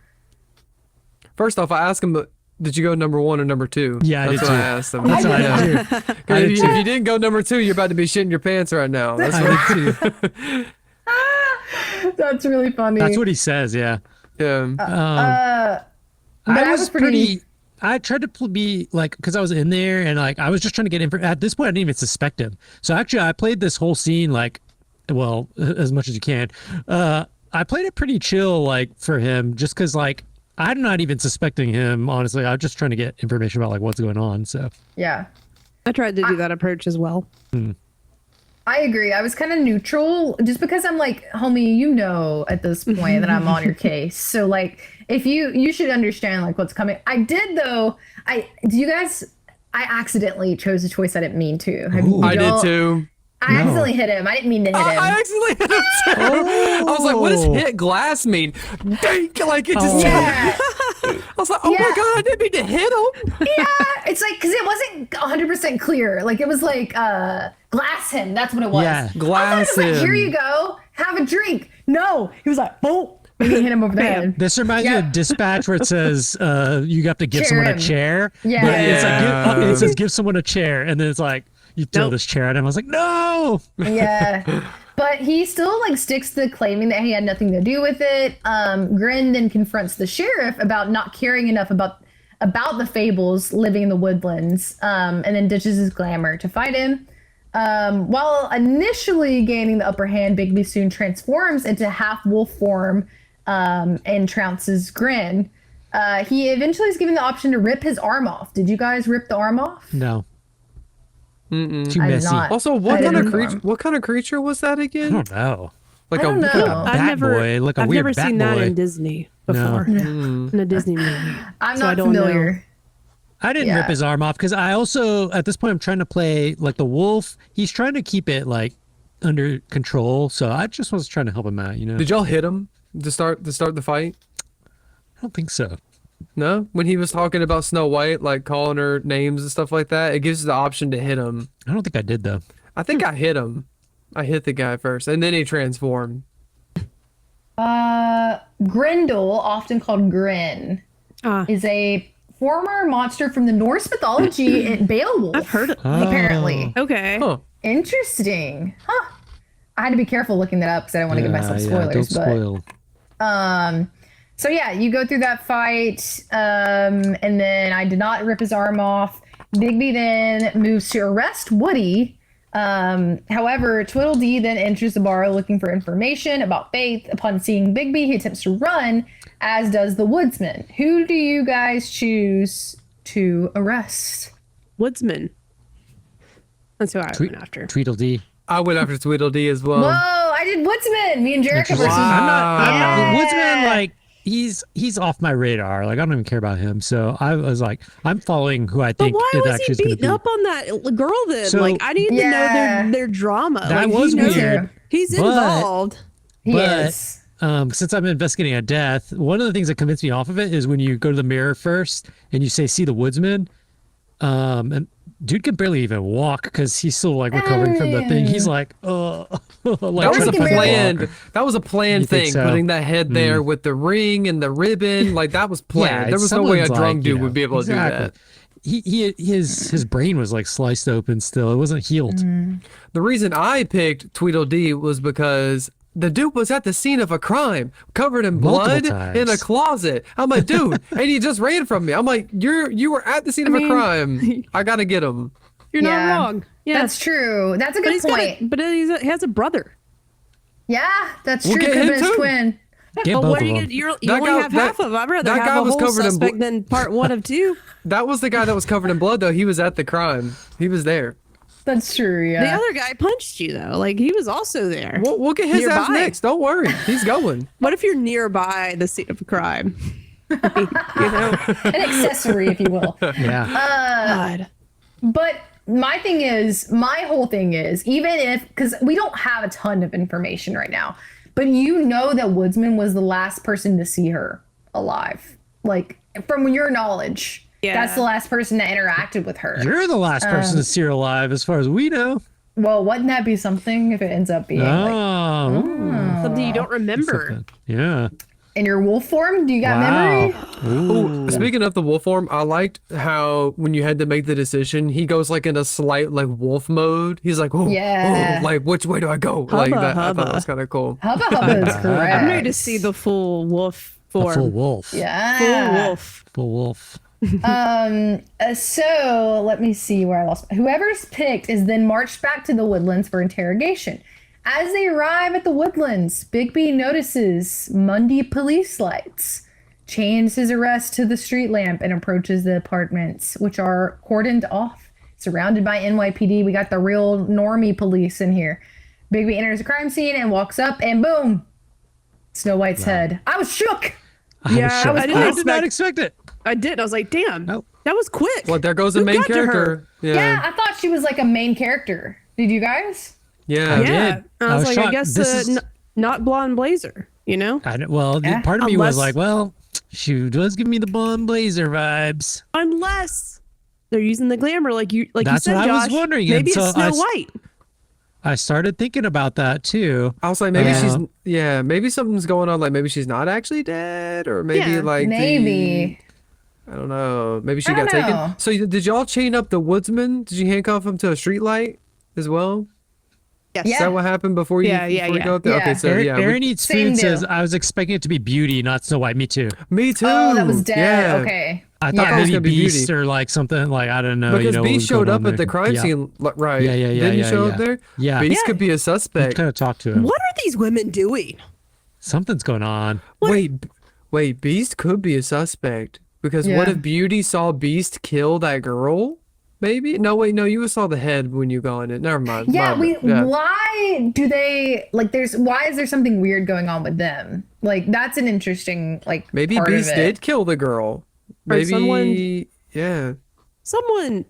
First off, I asked him, did you go number 1 or number 2? Yeah, that's I did what too. I asked him. That's what I did too. If you didn't go number 2, you're about to be shitting your pants right now. That's I did too. That's really funny. That's what he says. Yeah. Yeah. But I was pretty. I tried to be like, because I was in there and like I was just trying to get info. At this point, I didn't even suspect him. So actually, I played this whole scene like, well, as much as you can. I played it pretty chill, like for him, just because like I'm not even suspecting him. Honestly, I'm just trying to get information about like what's going on. So yeah, I tried to do that approach as well. I agree. I was kind of neutral just because I'm like, homie, you know, at this point that I'm on your case. So like, if you should understand like what's coming. I did though. I accidentally chose a choice I didn't mean to. I did too. I accidentally hit him. I didn't mean to hit him. I accidentally hit him too. I was like, what does hit glass mean? Like it just. Yeah. I was like, oh my god, I didn't mean to hit him. Yeah, it's like because it wasn't 100% clear. Like it was like glass him. That's what it was. Yeah, glass him. Like, here you go, have a drink. No, he was like, boom. And he hit him over the head. This reminds me of Dispatch where it says you have to give someone a chair. Yeah. But it's like, it says give someone a chair, and then it's like you throw this chair at him. I was like, no. Yeah. But he still like sticks to claiming that he had nothing to do with it. Grin then confronts the sheriff about not caring enough about the Fables living in the woodlands, and then ditches his glamour to fight him. While initially gaining the upper hand, Bigby soon transforms into half wolf form and trounces Grin. He eventually is given the option to rip his arm off. Did you guys rip the arm off? No. Mm-mm. Too I did messy. not. Also, what kind of creature was that I again? don't know. Like I don't know. Bat boy, like a I've weird never bat seen that boy. in Disney before. In a Disney movie. I'm So I not don't know. familiar. I didn't Yeah. rip his arm off because I also at this point I'm trying to play like the wolf. He's trying to keep it like under control, so I just was trying to help him out. You know. Did y'all hit him to start the fight? I don't think so. No, when he was talking about Snow White, like calling her names and stuff like that, it gives you the option to hit him. I don't think I did though. I think I hit him. I hit the guy first, and then he transformed. Grendel, often called Grin, is a former monster from the Norse mythology in Beowulf. I've heard it. Apparently. Okay. Huh. Interesting. Huh. I had to be careful looking that up because I didn't want to give myself spoilers. Don't spoil. So yeah, you go through that fight, and then I did not rip his arm off. Bigby then moves to arrest Woody. However, Tweedledee then enters the bar looking for information about Faith. Upon seeing Bigby, he attempts to run, as does the woodsman. Who do you guys choose to arrest? Woodsman. That's who I went after. Tweedledee. I went after Tweedledee as well. Whoa, I did woodsman. Me and Jericho versus. I'm not. Yeah. Woodsman, like he's off my radar. Like I don't even care about him. So I was like, I'm following who I But think why it was actually he is going to beating be. up on that girl then? So- like, I need to know Yeah. their drama. That like, was he knows weird. it. He's But- involved. He But is. since I'm investigating a death, one of the things that convinced me off of it is when you go to the mirror first and you say, "See the woodsman," and dude can barely even walk because he's still like recovering from the thing. He's like, like That was trying a to find the planned. walker. That was a planned You think thing. so? Putting that head there with the ring and the ribbon, like that was planned. there was no way a someone's drunk like, dude you know, would be able to do that. His brain was like sliced open still. It wasn't healed. The reason I picked Tweedledee was because the dude was at the scene of a crime, covered in blood Multiple in a times. closet. I'm like, dude, and he just ran from me. I'm like, you were at the scene of a crime. I gotta get him. You're Yeah. not wrong. Yeah. That's true. That's a good point. But he has a brother. Yeah, that's We'll true. get Could have him been his too. twin. Get But both what of are you them. gonna? You That only guy- have half of. I'd rather that guy have a was whole covered in suspect than part 1 of 2. That was the guy that was covered in blood, though. He was at the crime. He was there. That's true. The Yeah. other guy punched you though. Like he was also there. We'll get his ass Nearby. next. Don't worry. He's going. What if you're nearby the scene of a crime? You know, An accessory, if you will. Yeah. God. But my whole thing is, even if, because we don't have a ton of information right now, but you know that Woodsman was the last person to see her alive. Like, from your knowledge, Yeah. that's the last person that interacted with her. You're the last person to see her alive, as far as we know. Well, wouldn't that be something if it ends up being like, Oh. Something you don't remember. Yeah. in your wolf form? Do you got memory? Ooh, speaking of the wolf form, I liked how when you had to make the decision, he goes like in a slight like wolf mode. He's like, oh, Yeah. like which way do I go? Like Hubba that. I thought hubba. that was kind of cool. Hubba Hubba is correct. I'm ready to see the full wolf A form. full wolf. Yeah. Full wolf. Full wolf. So let me see where I lost. Whoever's picked is then marched back to the woodlands for interrogation. As they arrive at the woodlands, Bigby notices Mundy police lights, chains his arrest to the street lamp, and approaches the apartments, which are cordoned off, surrounded by NYPD. We got the real normie police in here. Bigby enters the crime scene and walks up, and boom, Snow White's head. I was shook. Yeah, I, was I shocked. didn't I did not expect it. I did. I was like, damn, Nope. that was quick. Well, there goes the Who main got to her? character. Yeah, I thought she was like a main character. Did you guys? Yeah. Yeah. did. And I was like, I shocked. guess This is- not blonde blazer, you know? Well, Yeah. part of me was Unless- like, well, she does give me the blonde blazer vibes. Unless they're using the glamour like you That's said, what I was Josh. wondering, and Maybe so it's Snow I- White. I started thinking about that too. I was like, maybe Yeah. maybe something's going on. Like maybe she's not actually dead, or maybe Yeah, like Maybe. I don't know. Maybe she I got don't taken. know. So did y'all chain up the woodsman? Did you handcuff him to a street light as well? Yes. Is that what happened before you? Yeah, yeah, before you yeah. go up there? Yeah. Okay, so Aaron, yeah, Aaron Eats Same Food deal. says, I was expecting it to be Beauty, not Snow White. Me too. me too. Oh, that was dead. Yeah. Okay. I thought Yeah. It was maybe gonna be Beast Beauty. or like something like, I don't know. Because what Beast was showed going up on at the there. crime Yeah. scene, right? Yeah, yeah, yeah, Didn't he yeah, show yeah. up there? Yeah. Beast Yeah. could be a suspect. Kind of talk to him. What are these women doing? Something's going on. Wait, Beast could be a suspect because what Yeah. if Beauty saw Beast kill that girl? Maybe no, wait, no, you saw the head when you got in it. Never mind. Yeah, My bad. why do they like why is there something weird going on with them? Like that's an interesting like Maybe part Beast of it. did kill the girl. Maybe someone- yeah. Someone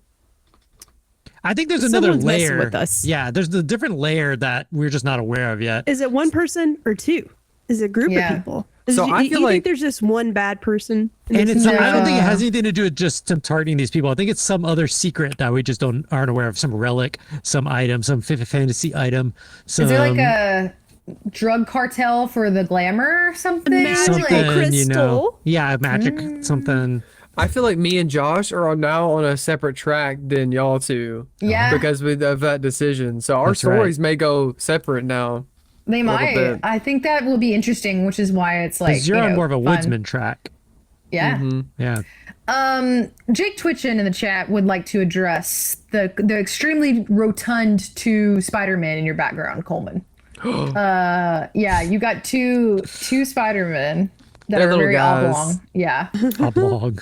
I think there's another Someone's messing layer. with us. Yeah, there's the different layer that we're just not aware of yet. is it one person or two? Is it a group Yeah. of people? So I you feel think like- there's just one bad person? And it's No. I don't think it has anything to do with just them targeting these people. I think it's some other secret that we just aren't aware of. Some relic, some item, some fantasy item. Some, Is there like a drug cartel for the glamour or something? Magic something, you know? crystal? Yeah, magic something. I feel like me and Josh are now on a separate track than y'all two. Yeah. Because of that decision. So our That's right. stories may go separate now. They might. bit. I think that will be interesting, which is why it's like Because you're you on know, more of a fun. woodsman track. Yeah. Mm-hmm. Yeah. Jake Twitchin in the chat would like to address the extremely rotund two Spider-Man in your background, Coleman. Yeah, you got two Spider-Men that They're are little very guys. oblong. Yeah. Oblong.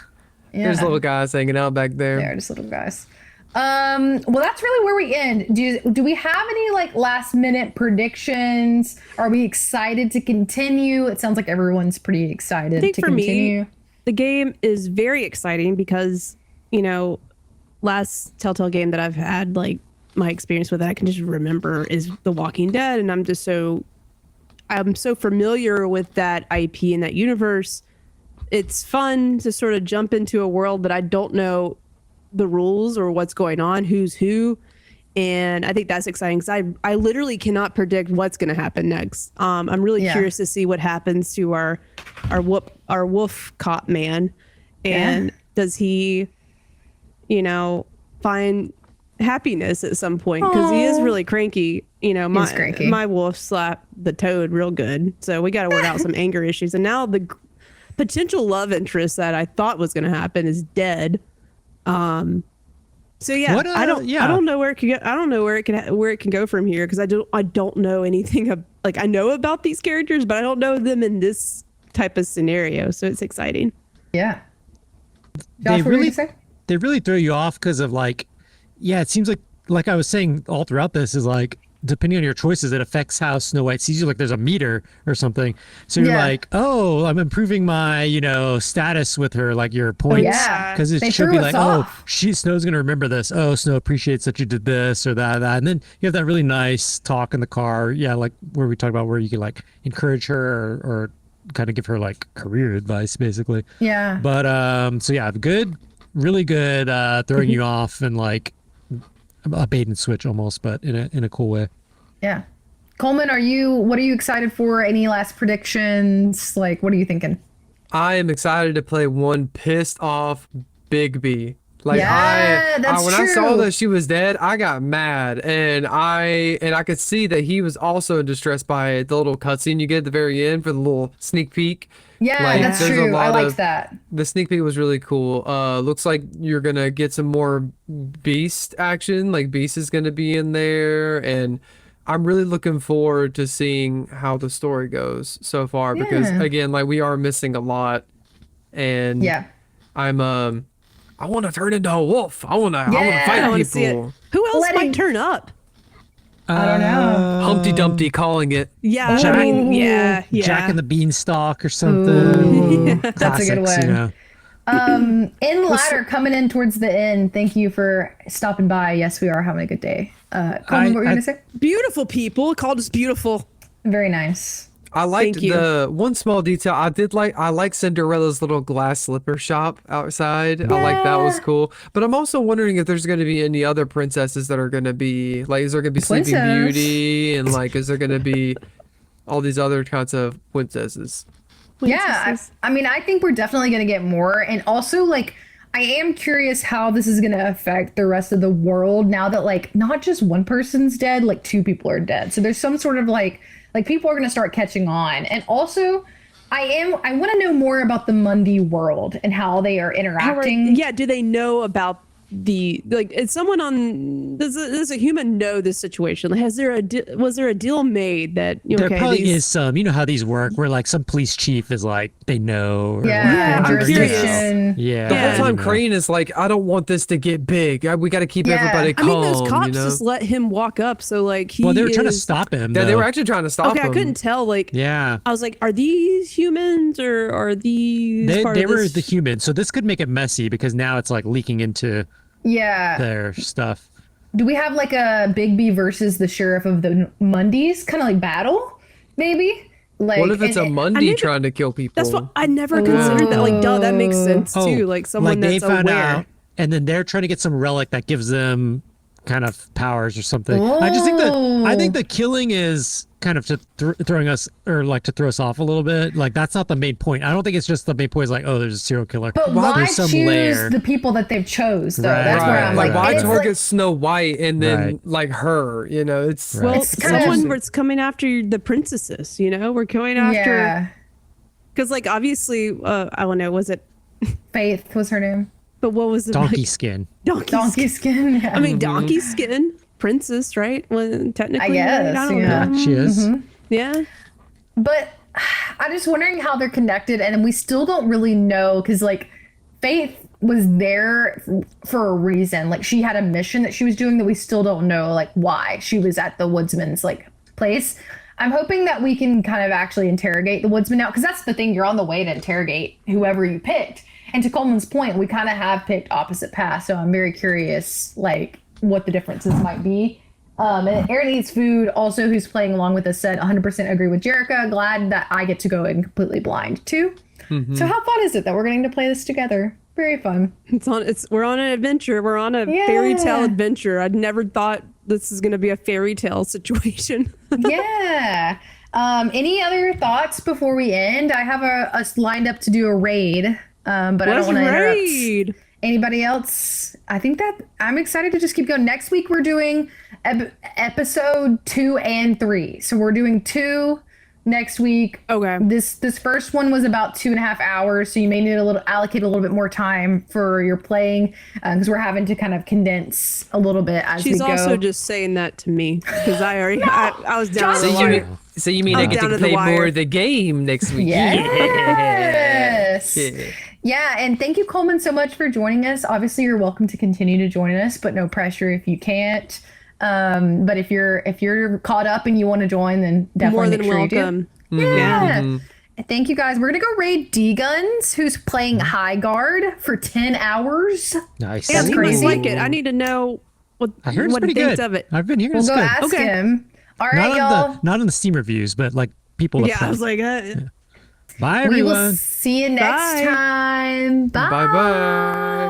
Yeah. There's little guys hanging out back there. They're just little guys. Well, that's really where we end. Do we have any like last minute predictions? Are we excited to continue? It sounds like everyone's pretty excited I think to for continue. me, the game is very exciting because, you know, last Telltale game that I've had, like my experience with that I can just remember is The Walking Dead. And I'm so familiar with that IP and that universe. It's fun to sort of jump into a world that I don't know the rules or what's going on, who's who. And I think that's exciting because I literally cannot predict what's going to happen next. I'm really Yeah. curious to see what happens to our wolf cop man, and does he, you know, find happiness at some point because he is really cranky. You know, He's cranky. my wolf slapped the toad real good, so we got to work out some anger issues. And now the potential love interest that I thought was going to happen is dead. So yeah, What, I yeah. don't know where it can go. I don't know where it can go from here because I don't know anything like I know about these characters, but I don't know them in this type of scenario. So it's exciting. Yeah. They Josh, what were you really, gonna say? they really throw you off because of yeah, it seems like I was saying all throughout this is like, depending on your choices, it affects how Snow White sees you. Like there's a meter or something. So you're Yeah. like, oh, I'm improving my, status with her, like your points. Yeah. Because it They should threw be us like, off. Snow's going to remember this. Oh, Snow appreciates that you did this or that. And then you have that really nice talk in the car. Yeah. Like where we talk about where you can like encourage her or kind of give her like career advice basically. Yeah. But, so yeah, really good, throwing you off and like, a bait and switch almost, but in a cool way. Yeah. Coleman, what are you excited for? Any last predictions? Like, what are you thinking? I am excited to play one pissed off Big B. Like that's when true. I saw that she was dead, I got mad, and I could see that he was also distressed by the little cutscene you get at the very end for the little sneak peek. Yeah, Like, that's there's a true. I lot liked of- that. The sneak peek was really cool. Looks like you're gonna get some more Beast action. Like Beast is gonna be in there, and I'm really looking forward to seeing how the story goes so far because Yeah. again, like we are missing a lot, and Yeah. I want to turn into a wolf. I want to Yeah, fight I want to see it. people. Who else Letting- might turn up? I don't know. Humpty Dumpty calling it. Yeah, Jack- I mean, yeah. Jack and the Beanstalk or something. Ooh, that's a good Classics, one. In ladder coming in towards the end. Thank you for stopping by. Yes, we are having a good day. Coleman, what were you gonna say? Beautiful people called us beautiful. Very nice. I liked Thank you. the one small detail. I like Cinderella's little glass slipper shop outside. I like that was Yeah. cool. But I'm also wondering if there's going to be any other princesses that are going to be like, is there going to be Sleeping Princess. Beauty and like, is there going to be all these other kinds of princesses? Yeah, I mean, I think we're definitely going to get more. And also, like, I am curious how this is going to affect the rest of the world now that, like, not just one person's dead, like, two people are dead. So there's some sort of, like people are going to start catching on. And also, I want to know more about the Mundi world and how they are interacting. Yeah, do they know about is someone does a human know this situation? Like, was there a deal made that There probably is some, you know how these work, where like some police chief is like, they know. Or Yeah, I'm jurisdiction. Yeah. The whole time you know. Crane is like, I don't want this to get big. We got to keep Yeah. everybody I calm. mean, those cops you know? just let him walk up, so like he. Well, they were trying to is- stop him. Yeah, they though. were actually trying to stop Okay, him. I couldn't tell. Like, Yeah. I was like, are these humans or are these? They part of were this? the humans. So this could make it messy because now it's like leaking into Yeah. their stuff. Do we have like a Big B versus the sheriff of the Mundis kind of like battle? Maybe. Like, What if it's a and- Mundi never- trying to kill people? That's what I never considered that. Like, duh, that makes sense too. Like someone they that's found aware. out, and then they're trying to get some relic that gives them kind of powers or something. I just think the killing is kind of to throwing us or like to throw us off a little bit. Like that's not the main point. I don't think it's just the main point is like, oh, there's a serial killer. But why There's some choose layer. the people that they've chose though? Right, That's where right. I'm like, like, why it's target like- Snow White and then Right. like her? You know, it's Right. Well, It's kinda- someone was coming after the princesses. You know, we're going after Yeah. because like obviously, I don't know, was it? Faith was her name. But what was it? Donkey like, skin. Donkey skin. Yeah. I mean, donkey skin princess, right? Well, technically, I guess, right? I don't yeah. know. She is. Yeah. But I'm just wondering how they're connected, and we still don't really know because, like, Faith was there for a reason. Like, she had a mission that she was doing that we still don't know, like, why she was at the woodsman's like place. I'm hoping that we can kind of actually interrogate the woodsman now, because that's the thing. You're on the way to interrogate whoever you picked. And to Coleman's point, we kind of have picked opposite paths, so I'm very curious, like, what the differences might be. And Aaron Eats Food, also who's playing along with us, said 100% agree with Jerica. Glad that I get to go in completely blind too. So how fun is it that we're getting to play this together? Very fun. We're on an adventure. We're on a fairy tale adventure. I'd never thought this is going to be a fairy tale situation. Yeah. Any other thoughts before we end? I have us lined up to do a raid, but I don't Let's want to interrupt raid. anybody else. I think that I'm excited to just keep going. Next week we're doing episode 2 and 3. So we're doing 2 next week. Okay. This first one was about 2.5 hours, so you may need allocate a little bit more time for your playing, because we're having to kind of condense a little bit as we She's go. also just saying that to me because I already I was down. John- the wire. So you mean I get down to to the play wire. more of the game next week? Yes. Yeah. Yeah, and thank you, Coleman, so much for joining us. Obviously, you're welcome to continue to join us, but no pressure if you can't. But if you're caught up and you want to join, then definitely More than make sure you do. welcome. Yeah. Thank you, guys. We're gonna go raid D Guns, who's playing High Guard for 10 hours. Nice. Yeah, That's he crazy. must like it. I need to know what I heard it's what he pretty thinks good. of it. I've been hearing We'll it's go good. ask Okay. him. All right, y'all. Not on the Steam reviews, but like people. Yeah, I was like, Bye, We will everyone. see you next Bye. time. Bye. Bye bye.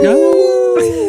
Go.